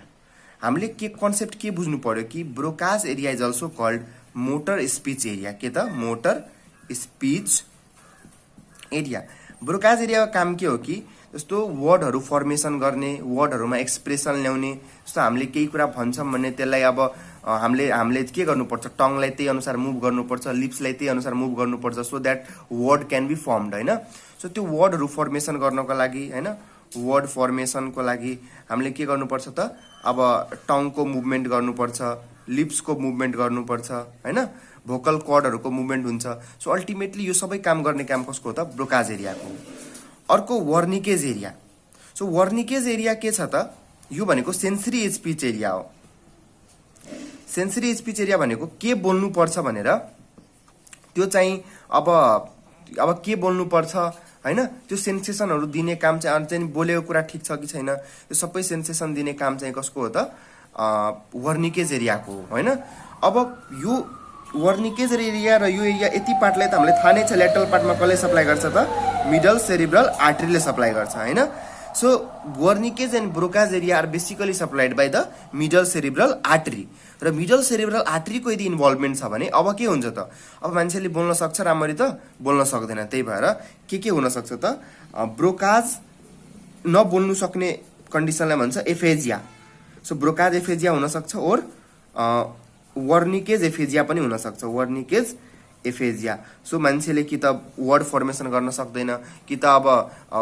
हामीले के कन्सेप्ट के बुझ्नु पर्यो कि Broca's area is also called motor speech area. के त? Motor speech area. ब्रोकाज एरियाको काम के हो कि जस्तो वर्डहरू फर्मेसन गर्ने, वर्डहरूमा एक्सप्रेसन ल्याउने। जस्तो हामीले केही कुरा भन्छौँ भने त्यसलाई अब हामीले के गर्नुपर्छ? टङलाई त्यही अनुसार मुभ गर्नुपर्छ, लिप्सलाई त्यही अनुसार मुभ गर्नुपर्छ, so that word can be formed, होइन? सो त्यो वर्डहरू फर्मेसन गर्नको लागि, होइन, वर्ड फर्मेसनको लागि हामीले के गर्नुपर्छ त? अब टङको मुभमेन्ट गर्नुपर्छ, लिप्सको मुभमेन्ट गर्नुपर्छ, होइन, भोकल कर्डहरूको मुभमेन्ट हुन्छ। सो अल्टिमेटली यो सबै काम गर्ने काम कसको हो त? ब्रोकाज एरियाको। अर्को वर्निकेज एरिया। सो वर्निकेज एरिया के छ त? यो भनेको सेन्सरी स्पिच एरिया हो। सेन्सरी स्पिच एरिया भनेको के बोल्नुपर्छ भनेर त्यो चाहिँ अब के बोल्नुपर्छ, होइन, त्यो सेन्सेसनहरू दिने काम चाहिँ बोलेको कुरा ठिक छ कि छैन, यो सबै सेन्सेसन दिने काम चाहिँ कसको हो त? वर्निकेज एरियाको हो, होइन? अब यो वर्निकेज एरिया र यो एरिया यति पार्टलाई त हामीले थाहा नै छ ल्याटरल पार्टमा कसले सप्लाई गर्छ त? मिडल सेरेब्रल आर्टरीले सप्लाई गर्छ, होइन? So Wernicke's and Broca's area are basically supplied by the middle cerebral artery र मिडल सेरिब्रल आर्टरीको यदि इन्भल्भमेन्ट छ भने अब के हुन्छ त अब मान्छेले बोल्न सक्छ राम्ररी त बोल्न सक्दैन त्यही भएर के हुन सक्छ त ब्रोकाज नबोल्नु सक्ने कन्डिसनलाई भन्छ एफेजिया सो ब्रोकाज एफेजिया हुन सक्छ और वर्निकेज एफेजिया पनि हुन सक्छ वर्निकेज एफेजिया सो मान्छेले कि त वर्ड फर्मेसन गर्न सक्दैन कि त अब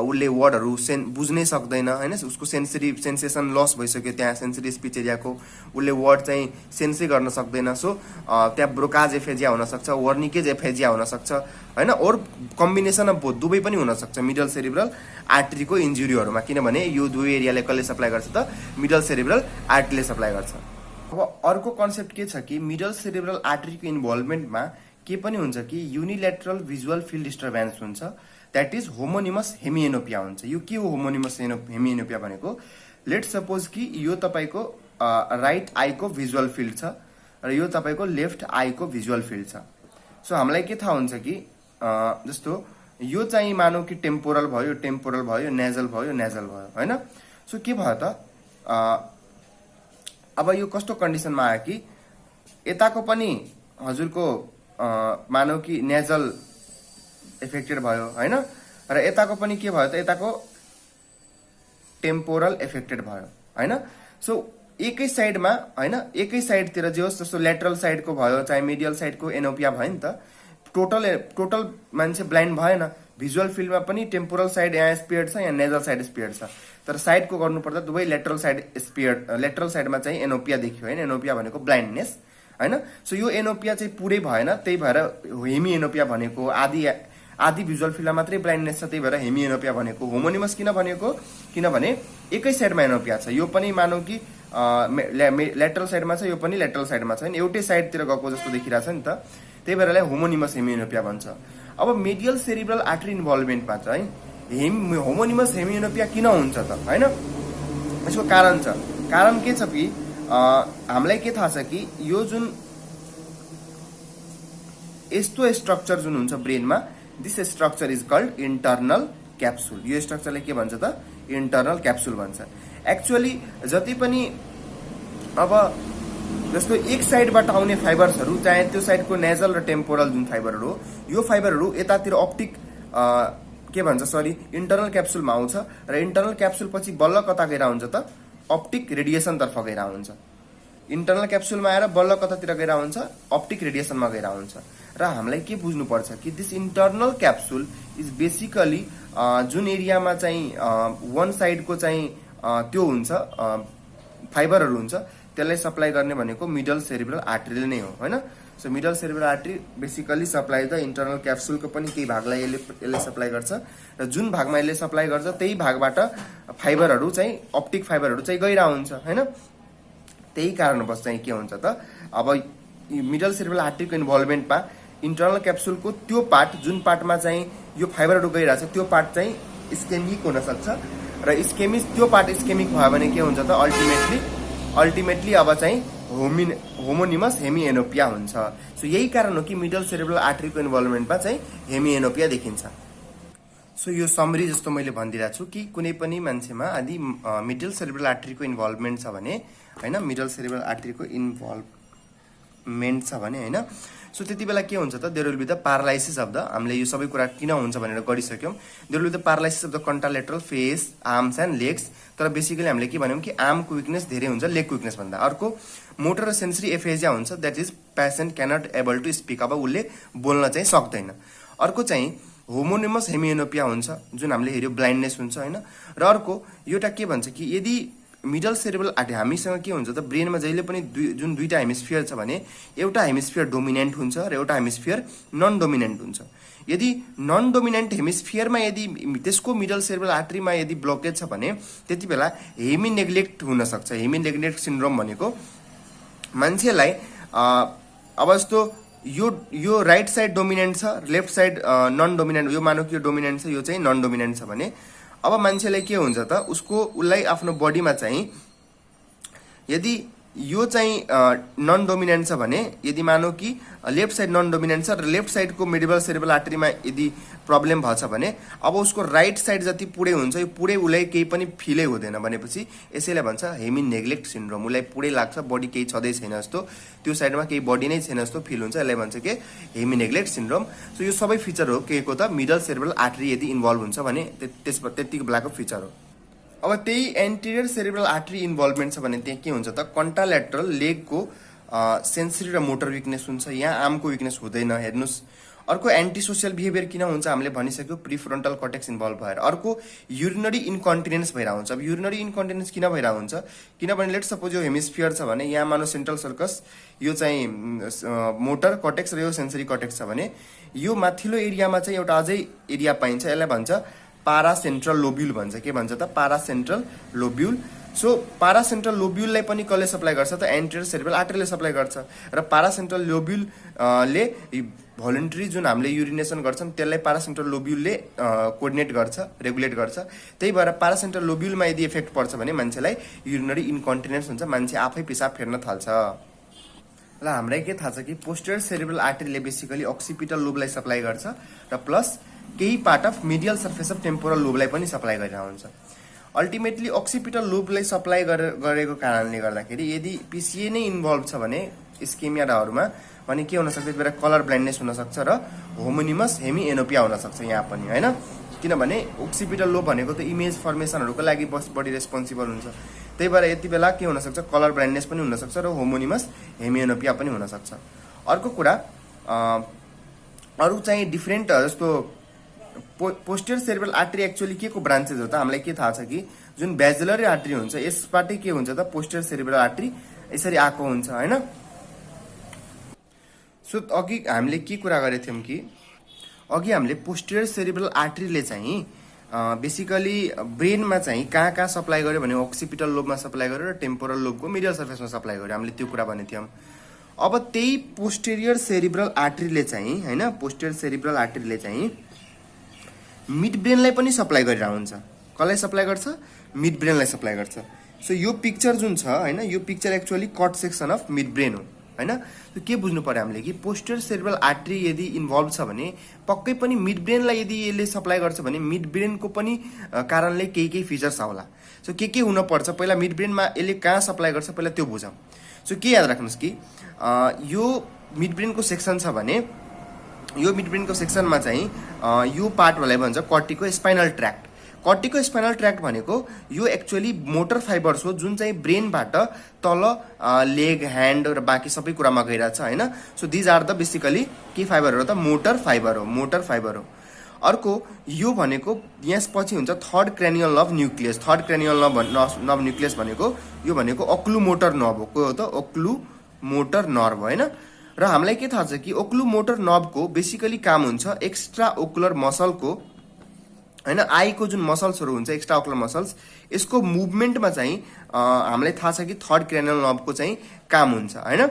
उसले वर्डहरू बुझ्नै सक्दैन हैन उसको सेन्सरी सेन्सेसन लस भइसक्यो त्यहाँ सेन्सरी स्पिच एरियाको उसले वर्ड चाहिँ सेन्सै गर्न सक्दैन सो त्यहाँ ब्रोकाज एफेजिया हुन सक्छ वर्निकेज एफेजिया हुन सक्छ हैन और कम्बिनेसन अफ बोथ दुवै पनि हुन सक्छ मिडल सेरिब्रल आर्टरीको इन्जुरीहरुमा किनभने यो दुवै एरियाले कसले सप्लाई गर्छ त मिडल सेरिब्रल आर्टरीले सप्लाई गर्छ अब अर्को कन्सेप्ट के छ कि मिडल सेरिब्रल आर्टरीको इन्भल्भमेन्टमा के पनि हुन्छ कि युनिल्याटरल भिजुअल फिल्ड डिस्टर्बेन्स हुन्छ दैट इज होमोनिमस हेमिएनोपिया हुन्छ यो के हो होमोनिमस हेमिएनोपिया भनेको लेट सपोज कि यो तपाईको राइट आईको भिजुअल फिल्ड छ र यो तपाईको लेफ्ट आईको भिजुअल फिल्ड छ सो हामीलाई के थाहा हुन्छ कि जस्तो यो चाहिँ मानौ कि टेम्पोरल भयो नेजल भयो हैन सो के भयो त अब यो कस्तो कन्डिसनमा आयो कि यताको पनि हजुरको मानौ कि नेजल एफेक्टेड भयो हैन र यताको पनि के भयो त यताको टेम्पोरल एफेक्टेड भयो हैन सो एकै साइडमा हैन एकै साइडतिर जे होस् जस्तो लेटरल साइडको भयो चाहे मिडियल साइडको एनोपिया भयो नि त टोटल मान्छे ब्लाइन्ड भएन भिजुअल फिल्डमा पनि टेम्पोरल साइड यहाँ स्पेयर्ड छ यहाँ नेजल साइड स्पेयर्ड छ तर साइडको गर्नुपर्दा दुवै लेटरल साइड स्पेयर्ड लेटरल साइडमा चाहिँ एनोपिया देखियो हैन एनोपिया भनेको ब्लाइन्डनेस हैन सो यो एनोपिया चाहिँ पुरै भएन त्यही भएर हेमी एनोपिया भनेको आदि भिजुअल फिल्डमा मात्रै ब्लाइन्डनेस छ त्यही भएर हेमी एनोपिया भनेको होमोनिमस किन भनेको किनभने एकै साइडमा एनोपिया छ यो पनि मानौ कि लेटरल साइडमा छ यो पनि लेटरल साइडमा छ हैन एउटै साइडतिर गएको जस्तो देखिरहेछ नि त त्यही भएर यसलाई होमोनिमस हेमी एनोपिया भन्छ अब मिडियल सेरिब्रल आर्टरी इन्भल्भमेन्टमा चाहिँ होमोनिमस हेमी एनोपिया किन हुन्छ त हैन यसको कारण छ कारण के छ कि हामीलाई के थाहा छ कि यो जुन यस्तो स्ट्रक्चर जुन हुन्छ ब्रेनमा this structure is called internal capsule यो स्ट्रक्चरलाई के भन्छ त इन्टर्नल क्याप्सुल भन्छ एक्चुअली जति पनि अब जस्तो एक साइडबाट आउने फाइबर्सहरू चाहे त्यो साइडको नेजल र टेम्पोरल जुन फाइबरहरू हो यो फाइबरहरू यतातिर अप्टिक के भन्छ सरी इन्टर्नल क्याप्सुलमा आउँछ र इन्टर्नल क्याप्सुल पछि बल्ल कता गएर हुन्छ त अप्टिक रेडिएसन तर्फ गएर हुन्छ इन्टर्नल क्याप्सुलमा आएर बल्ल कतातिर गएर हुन्छ अप्टिक रेडिएसनमा गएर हुन्छ र हामीलाई के बुझ्नु पर्छ कि this internal capsule is basically जुन एरियामा चाहिँ वन साइडको चाहिँ त्यो हुन्छ फाइबरहरू हुन्छ त्यसलाई सप्लाई गर्ने भनेको मिडल सेरिब्रल आर्टरीले नै हो हैन so middle cerebral artery basically supply the internal क्याप्सुलको पनि केही भागलाई यसले सप्लाई गर्छ र जुन भागमा यसले सप्लाई गर्छ त्यही भागबाट फाइबरहरू चाहिँ अप्टिक फाइबरहरू चाहिँ गइरहेको हुन्छ हैन त्यही कारणवश चाहिँ के हुन्छ त अब मिडल सेरिब्रल आर्टरीको इन्भल्भमेन्टमा इन्टर्नल क्याप्सुलको त्यो पार्ट जुन पार्टमा चाहिँ यो फाइबरहरू गइरहेछ त्यो पार्ट चाहिँ इस्केमिक हुन सक्छ र त्यो पार्ट इस्केमिक भयो भने के हुन्छ त अल्टिमेटली अब चाहिँ होमोनिमस हेमी एनोपिया हुन्छ सो यही कारण हो कि मिडल सेरिब्रल आर्टरीको इन्भल्भमेन्टमा चाहिँ हेमी एनोपिया देखिन्छ सो यो समरी जस्तो मैले भनिदिरहेको छु कि कुनै पनि मान्छेमा यदि मिडल सेरिब्रल आर्टरीको इन्भल्भमेन्ट छ भने हैन मिडल सेरिब्रल आर्टरीको इन्भल्भमेन्ट छ भने हैन सो त्यति बेला के हुन्छ त there will be the paralysis of the हामीले यो सबै कुरा किन हुन्छ भनेर गरिसक्यौं there will be the paralysis of the contralateral face arms and legs तर बेसिकली हामीले के भन्यौं कि आर्मको विकनेस धेरै हुन्छ लेगको विकनेस भन्दा अर्को मोटर र सेन्सरी एफेजिया हुन्छ that is patient cannot able to speak अब उसले बोल्न चाहिँ सक्दैन अर्को चाहिँ होमोनिमस हेमिएनोपिया हुन्छ जुन हामीले हेर्यो ब्लाइन्डनेस हुन्छ हैन र अर्को एउटा के भन्छ कि यदि मिडल सेरिब्रल आर्टरी हामीसँग के हुन्छ त ब्रेनमा जहिले पनि जुन दुईटा हेमिस्फियर छ भने एउटा हेमिस्फियर डोमिनेन्ट हुन्छ र एउटा हेमिस्फियर नन डोमिनेन्ट हुन्छ यदि नन डोमिनेन्ट हेमिस्फियरमा यदि त्यसको मिडल सेरिब्रल आर्टरीमा यदि ब्लकेज छ भने त्यति बेला हेमी नेग्लेक्ट हुन सक्छ हेमी नेग्लेक्ट सिन्ड्रोम भनेको मान्छेलाई अब जस्तो यो राइट साइड डोमिनेन्ट छ लेफ्ट साइड नन डोमिनेन्ट यो मानौ कि यो डोमिनेन्ट छ यो चाहिँ नन डोमिनेन्ट छ भने अब मान्छेलाई के हुन्छ त उसलाई आफ्नो बडीमा चाहिँ यदि यो चाहिँ नन डोमिनेन्ट छ भने यदि मानौ कि लेफ्ट साइड नन डोमिनेन्ट छ र लेफ्ट साइडको मिडिबल सेरेब्रल आर्टरीमा यदि प्रब्लम भएछ भने अब उसको राइट साइड जति पुरै हुन्छ यो पुरै उसलाई केही पनि फिलै हुँदैन भनेपछि यसैलाई भन्छ हेमी नेग्लेक्ट सिन्ड्रोम। उसलाई पुरै लाग्छ बडी केही छँदै छैन जस्तो, त्यो साइडमा केही बडी नै छैन जस्तो फिल हुन्छ, यसलाई भन्छ के हेमी नेग्लेक्ट सिन्ड्रोम। सो यो सबै फिचर हो के को त मिडल सेरेब्रल आर्टरी यदि इन्भल्भ हुन्छ भने त्यतिको बेलाको फिचर हो। अब त्यही एन्टेरियर सेरेब्रल आर्टरी इन्भल्भमेन्ट छ भने त्यहाँ के हुन्छ त कन्ट्राल्याटरल लेगको सेन्सरी र मोटर विकनेस हुन्छ, यहाँ आर्मको विकनेस हुँदैन। हेर्नुहोस् अर्को एन्टी सोसियल बिहेभियर किन हुन्छ हामीले भनिसक्यो, प्रिफ्रन्टल कर्टेक्स इन्भल्भ भएर। अर्को युरिनरी इन्कन्टिनेन्स भइरहेको हुन्छ। अब युरिनरी इन्कन्टिनेन्स किन भइरहेको हुन्छ, किनभने लेट सपोज यो हेमिस्फियर छ भने यहाँ मानो सेन्ट्रल सर्कस, यो चाहिँ मोटर कर्टेक्स र यो सेन्सरी कर्टेक्स छ भने यो माथिल्लो एरियामा चाहिँ एउटा अझै एरिया पाइन्छ, यसलाई भन्छ पारासेन्ट्रल लोब्युल भन्छ। के भन्छ त पारासेन्ट्रल लोब्युल। सो पारासेन्ट्रल लोब्युललाई पनि कसले सप्लाई गर्छ त एन्टेरियर सेरेब्रल आर्टरीले सप्लाई गर्छ र पारासेन्ट्रल लोब्युलले भोलिन्टरी जुन हामीले युरिनेसन गर्छौँ त्यसलाई पारासेन्ट्रल लोब्युलले कोर्डिनेट गर्छ, रेगुलेट गर्छ। त्यही भएर पारासेन्ट्रल लोब्युलमा यदि इफेक्ट पर्छ भने मान्छेलाई युरिनरी इन्कन्टिनेन्स हुन्छ, मान्छे आफै पिसाब फेर्न थाल्छ। ल हामीलाई के थाहा छ कि पोस्टेरियर सेरेब्रल आर्टरीले बेसिकली अक्सिपिटल लोबलाई सप्लाई गर्छ र प्लस केही part of medial surface of temporal लोबलाई पनि सप्लाई गरिरहेको हुन्छ। अल्टिमेटली अक्सिपिटल लोबलाई सप्लाई गरेको कारणले गर्दाखेरि यदि पिसिए नै इन्भल्भ छ भने स्केमियाहरूमा भने के हुनसक्छ, त्यति बेला कलर ब्लाइन्डनेस हुनसक्छ र होमोनिमस हेमी एनोपिया हुनसक्छ यहाँ पनि, होइन? किनभने अक्सिपिटल लोब भनेको त इमेज फर्मेसनहरूको लागि बडी रेस्पोन्सिबल हुन्छ। त्यही भएर यति बेला के हुनसक्छ कलर ब्लाइन्डनेस पनि हुनसक्छ र होमोनिमस हेमी एनोपिया पनि हुनसक्छ। अर्को कुरा अरू चाहिँ डिफ्रेन्ट जस्तो पोस्टेरियर सेरेब्रल आर्टरी एक्चुअली के को ब्रान्चेस हो त हामीलाई के थाहा छ कि जुन बेजुलरी आर्टरी हुन्छ यसबाटै के हुन्छ त पोस्टेरियर सेरेब्रल आर्टरी यसरी आएको हुन्छ, होइन? सो अघि हामीले के कुरा गरेको थियौँ कि अघि हामीले पोस्टेरियर सेरेब्रल आर्टरीले चाहिँ बेसिकली ब्रेनमा चाहिँ कहाँ कहाँ सप्लाई गर्यो भने अक्सिपिटल लोबमा सप्लाई गर्यो र टेम्पोरल लोबको मिडियल सर्फेसमा सप्लाई गर्यो, हामीले त्यो कुरा भनेको थियौँ। अब त्यही पोस्टेरियर सेरेब्रल आर्टरीले चाहिँ होइन पोस्टेरियर सेरेब्रल आर्टरीले चाहिँ मिड ब्रेनलाई पनि सप्लाई गरिरहेको हुन्छ। कसलाई सप्लाई गर्छ? मिड ब्रेनलाई सप्लाई गर्छ। सो यो पिक्चर जुन छ होइन यो picture actually cut section of mid brain हो, होइन? त्यो के बुझ्नु पर्यो हामीले कि पोस्टेरियर सेरेब्रल आर्टरी यदि इन्भल्भ छ भने पक्कै पनि मिड ब्रेनलाई यदि यसले सप्लाई गर्छ भने मिड ब्रेनको पनि कारणले केही फिचर्स आउला। सो के हुनपर्छ पहिला मिड ब्रेनमा यसले कहाँ सप्लाई गर्छ पहिला त्यो बुझौँ। सो के याद राख्नुहोस् कि यो मिड ब्रेनको सेक्सन छ भने यो मिड ब्रेनको सेक्सनमा चाहिँ यो पार्टलाई भन्छ कर्टिको स्पाइनल ट्र्याक्ट। कर्टिको स्पाइनल ट्र्याक्ट भनेको यो एक्चुअली मोटर फाइबर्स हो जुन चाहिँ ब्रेनबाट तल लेग ह्यान्ड र बाँकी सबै कुरामा गइरहेछ, होइन? So these are the basically के फाइबर हो त मोटर फाइबर हो, मोटर फाइबर हो। अर्को यो भनेको यसपछि हुन्छ third cranial nerve nucleus. Third cranial nerve nucleus भनेको यो भनेको ओक्लुमोटर नर्भ हो। को हो त ओक्लुमोटर नर्भ, होइन? र हामीलाई के थाहा छ कि ओक्लुमोटर नर्भको बेसिकली काम हुन्छ एक्स्ट्रा ओकुलर मसलको, होइन? आईको जुन मसल्सहरू हुन्छ एक्स्ट्रा ओकुलर मसल्स यसको मुभमेन्टमा चाहिँ हामीलाई थाहा छ कि थर्ड क्रेनियल नर्भको चाहिँ काम हुन्छ, होइन?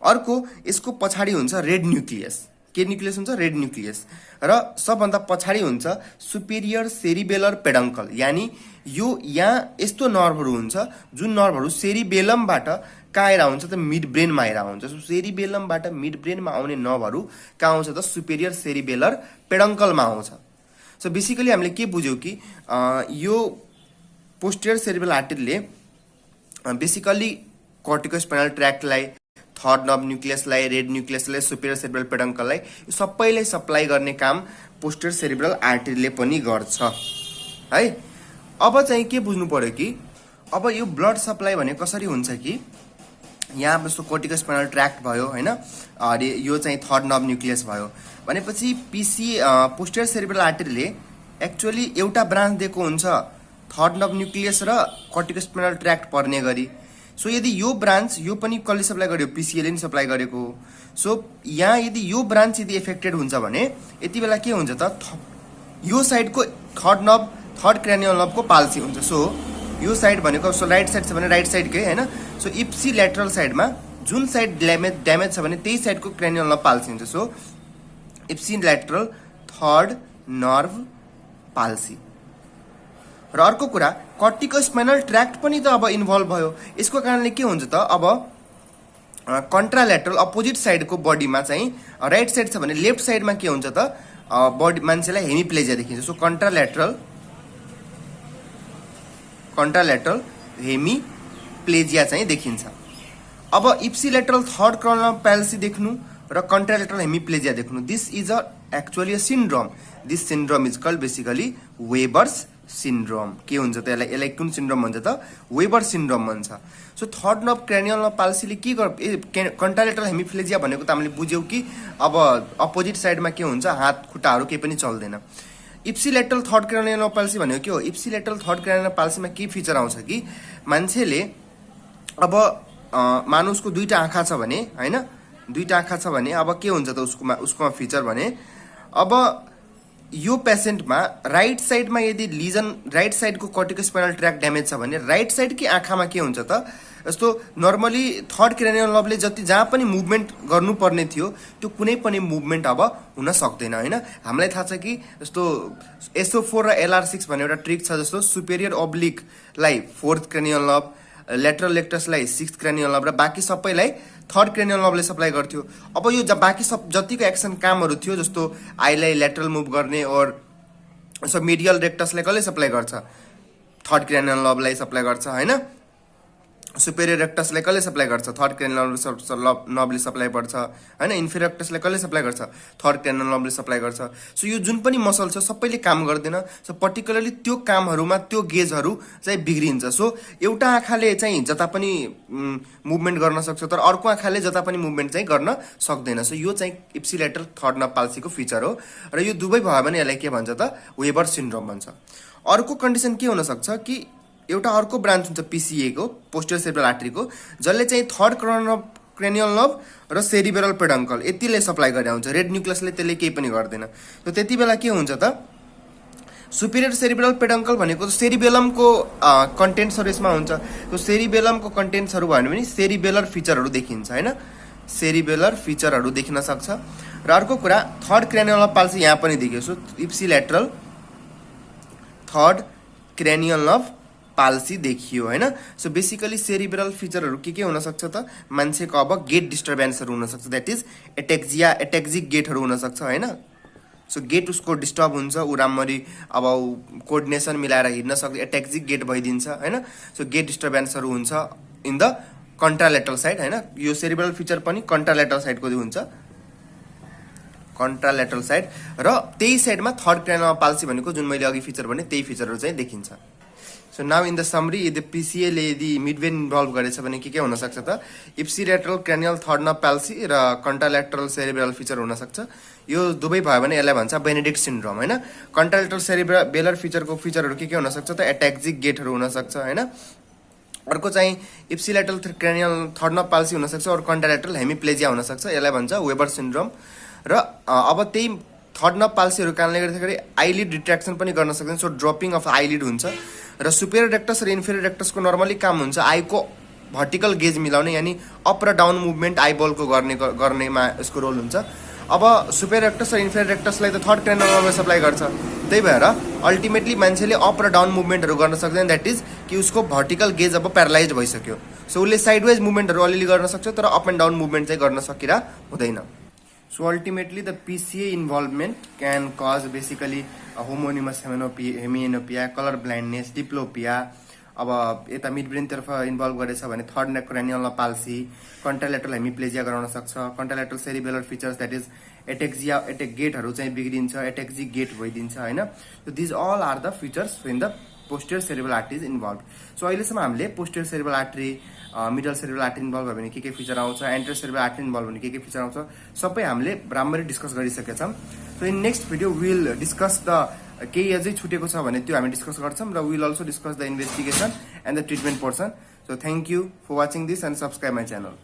अर्को यसको पछाडि हुन्छ रेड न्युक्लियस। के न्युक्लियस हुन्छ? Red nucleus. र सबभन्दा पछाडि हुन्छ सुपेरियर सेरिबेलर पेडङ्कल, यानि यो यहाँ यस्तो नर्भहरू हुन्छ जुन नर्भहरू सेरिबेलमबाट कहाँ आएर हुन्छ त मिड ब्रेनमा आएर हुन्छ। सो सेरिबेलमबाट मिड ब्रेनमा आउने नर्भहरू कहाँ आउँछ त सुपेरियर सेरिबेलर पेडङ्कलमा आउँछ। सो बेसिकली हामीले के बुझ्यौँ कि यो पोस्टेरियर सेरेब्रल आर्टरीले बेसिकली कर्टिको स्पाइनल ट्र्याक्टलाई थर्ड नर्भ न्युक्लियसलाई रेड न्युक्लियसलाई सुपेरियर सेरेब्रल पेडङ्कललाई यो सबैलाई सप्लाई गर्ने काम पोस्टेरियर सेरेब्रल आर्टरीले पनि गर्छ, है? अब चाहिँ के बुझ्नु पर्यो कि अब यो ब्लड सप्लाई भने कसरी हुन्छ कि यहाँ जस्तो कर्टिको स्पाइनल ट्र्याक्ट भयो, होइन? अरे यो चाहिँ थर्ड नर्भ न्युक्लियस भयो भनेपछि पोस्टेरियर सेरेब्रल आर्टरीले एक्चुअली एउटा ब्रान्च दिएको हुन्छ थर्ड नर्भ न्युक्लियस र कर्टिको स्पाइनल ट्र्याक्ट पर्ने गरी। सो यदि यो ब्रान्च यो पनि कसले सप्लाई गर्यो? पिसिएले नि सप्लाई गरेको हो। सो यहाँ यदि यो ब्रान्च यदि एफेक्टेड हुन्छ भने यति बेला के हुन्छ त यो साइडको थर्ड क्रेनियल नर्भको पाल्सी हुन्छ। सो यो साइड भनेको सो राइट साइड छ भने राइट साइडकै, होइन? सो इप्सी ल्याटरल साइडमा जुन साइड ड्यामेज छ भने त्यही साइडको क्रेनियल नर्भ पाल्सी हुन्छ। So ipsilateral third nerve palsy. र अर्को कुरा कर्टिकोस्पाइनल ट्र्याक्ट पनि त अब इन्भल्भ भयो। यसको कारणले के हुन्छ त, अब कन्ट्राल्याटरल अपोजिट साइडको बडीमा चाहिँ राइट साइड छ भने लेफ्ट साइडमा के हुन्छ त, बडी मान्छेलाई हेमिप्लेजिया देखिन्छ। सो कन्ट्राल्याटरल हेमिप्लेजिया चाहिँ देखिन्छ। अब इप्सिलेटरल थर्ड क्रनियल प्याल्सी देख्नु र कन्ट्राल्याटरल हेमिप्लेजिया देख्नु, this is actually a syndrome. This syndrome is called basically Weber's syndrome. के हुन्छ त, यसलाई कुन सिन्ड्रोम भन्छ त, वेबर सिन्ड्रोम भन्छ। So third nerve cranial nerve पाल्सीले के कन्ट्राल्याटरल हेमिप्लेजिया भनेको त हामीले बुझ्यौँ कि अब अपोजिट साइडमा के हुन्छ, हात खुट्टाहरू केही पनि चल्दैन। Ipsilateral third cranial nerve palsy भनेको के हो, इप्सिलेटरल थर्ड क्रेनियल नर्भ पाल्सीमा के फिचर आउँछ कि मान्छेले अब मानु उसको दुईटा आँखा छ भने हैन, दुईटा आँखा छ भने अब के हुन्छ त उसकोमा फिचर भने, अब यो पेसेन्टमा राइट साइडमा यदि लिजन राइट साइडको कर्टिकोस्पाइनल ट्र्याक्ट ड्यामेज छ भने राइट साइडकै आँखामा के हुन्छ त, जस्तो नर्मली थर्ड क्रेनियल नर्भले जति जहाँ पनि मुभमेन्ट गर्नुपर्ने थियो त्यो कुनै पनि मुभमेन्ट अब हुन सक्दैन हैन। हामीलाई थाहा छ कि जस्तो SO4 र LR6 भन्ने एउटा ट्रिक छ, जस्तो सुपेरियर ओब्लिकलाई फोर्थ क्रेनियल नर्भ, लेटरल लेक्टसलाई सिक्स्थ क्रेनियल नर्भ र बाँकी सबैलाई थर्ड क्रेनियल नर्भले सप्लाई गर्थ्यो। अब यो बाँकी सब जतिको एक्सन कामहरू थियो, जस्तो आईलाई लेटरल मुभ गर्ने और सो मिडियल रेक्टसलाई कसले सप्लाई गर्छ, थर्ड क्रेनियल नर्भलाई सप्लाई गर्छ हैन। सुपेरियर रेक्टसलाई कसले सप्लाई गर्छ, थर्ड क्रेनियल नर्भले सप्लाई गर्छ हैन। इन्फिरियर रेक्टसलाई कसले सप्लाई गर्छ, थर्ड क्रेनियल नर्भले सप्लाई गर्छ। सो यो जुन पनि मसल छ सबैले काम गर्दैन। सो पर्टिकुलरली त्यो कामहरूमा त्यो गेजहरू चाहिँ बिग्रिन्छ। सो एउटा आँखाले चाहिँ जता पनि मुभमेन्ट गर्न सक्छ तर अर्को आँखाले जता पनि मुभमेन्ट चाहिँ गर्न सक्दैन। सो यो चाहिँ इप्सिलेटरल थर्ड नर्भ पाल्सीको फिचर हो र यो दुवै भयो भने यसलाई के भन्छ त, वेबर सिन्ड्रोम भन्छ। अर्को कन्डिसन के हुन सक्छ कि एउटा अर्को ब्रान्च हुन्छ PCA को, पोस्टियर सेरिब्रल आर्टरीको, जसले चाहिँ थर्ड क्रेनियल नर्भ र सेरिब्रल पेडङ्कल यतिले सप्लाई गरे हुन्छ। रेड न्युक्लियसले त्यसले केही पनि गर्दैन। त त्यति बेला के हुन्छ त, सुपेरियर सेरिब्रल पेडङ्कल भनेको सेरिबेलमको कन्टेन्ट्सहरू यसमा हुन्छ। त्यो सेरिबेलमको कन्टेन्ट्सहरू भयो भने सेरिबेलर फिचरहरू देखिन्छ हैन, सेरिबेलर फिचरहरू देखिन सक्छ। र अर्को कुरा थर्ड क्रेनियल नर्भ पाल्सी यहाँ पनि देखियो। So ipsilateral third cranial nerve palsy देखियो हैन। सो बेसिकली सेरिब्रल फिचरहरू के हुन सक्छ त, मान्छेको अब गेट डिस्टर्बेन्सहरू हुन सक्छ, द्याट इज एटेक्जिक गेटहरू हुन सक्छ हैन। सो गेट उसको डिस्टर्ब हुन्छ, ऊ राम्ररी अब कोअर्डिनेसन मिलाएर हिँड्न सक्छ, एटेक्जिक गेट भइदिन्छ हैन। सो गेट डिस्टर्बेन्सहरू हुन्छ इन द कन्ट्राल्याटरल साइड हैन। यो सेरिब्रल फिचर पनि कन्ट्राल्याटरल साइडको हुन्छ, कन्ट्राल्याटरल साइड। र त्यही साइडमा थर्ड क्रेनियल पाल्सी भनेको जुन मैले अघि फिचर भने त्यही फिचरहरू चाहिँ देखिन्छ। So now in the summary, यदि PCA ले यदि मिडवेन इन्भल्भ गरेछ भने के हुन सक्छ त, ipsilateral cranial third nerve palsy र कन्ट्राल्याटरल सेरिब्रल फिचर हुन सक्छ। यो दुवै भयो भने यसलाई भन्छ बेनेडिक्ट सिन्ड्रोम हैन। कन्ट्राल्याटरल सेरिब्रल फिचरको फिचरहरू के हुन सक्छ त, एटेक्जिक गेटहरू हुन सक्छ हैन। अर्को चाहिँ ipsilateral cranial third nerve palsy हुन सक्छ और कन्ट्राल्याटरल हेमिप्लेजिया हुन सक्छ, यसलाई भन्छ वेबर सिन्ड्रोम। र अब त्यही थर्ड नर्भ पाल्सीहरू कारणले गर्दाखेरि आइलिड रिट्र्याक्सन पनि गर्न सक्दैन। सो ड्रपिङ अफ आइलिड हुन्छ। र सुपेरियर रेक्टस र इन्फिरियर रेक्टसको नर्मली काम हुन्छ आईको भर्टिकल गेज मिलाउने, यानी अप र डाउन मुभमेन्ट आईबलको गर्नेमा यसको रोल हुन्छ। अब सुपेरियर रेक्टस र इन्फिरियर रेक्टसलाई त थर्ड क्रेनियल नर्भले सप्लाई गर्छ, त्यही भएर अल्टिमेटली मान्छेले अप र डाउन मुभमेन्टहरू गर्न सक्दैन, द्याट इज कि उसको भर्टिकल गेज अब प्यारालाइज भइसक्यो। सो उसले साइडवाइज मुभमेन्टहरू अलिअलि गर्न सक्छ तर अप एन्ड डाउन मुभमेन्ट चाहिँ गर्न सकिरा हुँदैन। So ultimately the PCA involvement can cause basically a homonymous hemianopia, color blindness, diplopia। अब यता मिड ब्रेन तर्फ इन्भल्भ गरेछ भने third cranial palsy, contralateral hemiplegia गराउन सक्छ, contralateral cerebellar features that is ataxic गेटहरू चाहिँ बिग्रिन्छ, एटेक्जिक गेट भइदिन्छ हैन। So these all are the features in the posterior cerebral artery is involve. सो अहिलेसम्म हामीले posterior cerebral artery, middle cerebral artery involve भयो भने के फिचर आउँछ, एन्टेरियर सेरिब्रल आर्टरी इन्भल्भ भने के फिचर आउँछ, सबै हामीले राम्ररी डिस्कस गरिसकेका छौँ। So in next video will discuss the केही अझै छुटेको छ भने त्यो हामी डिस्कस गर्छौँ र will also discuss the investigation and the treatment portion. So thank you for watching this and subscribe my channel.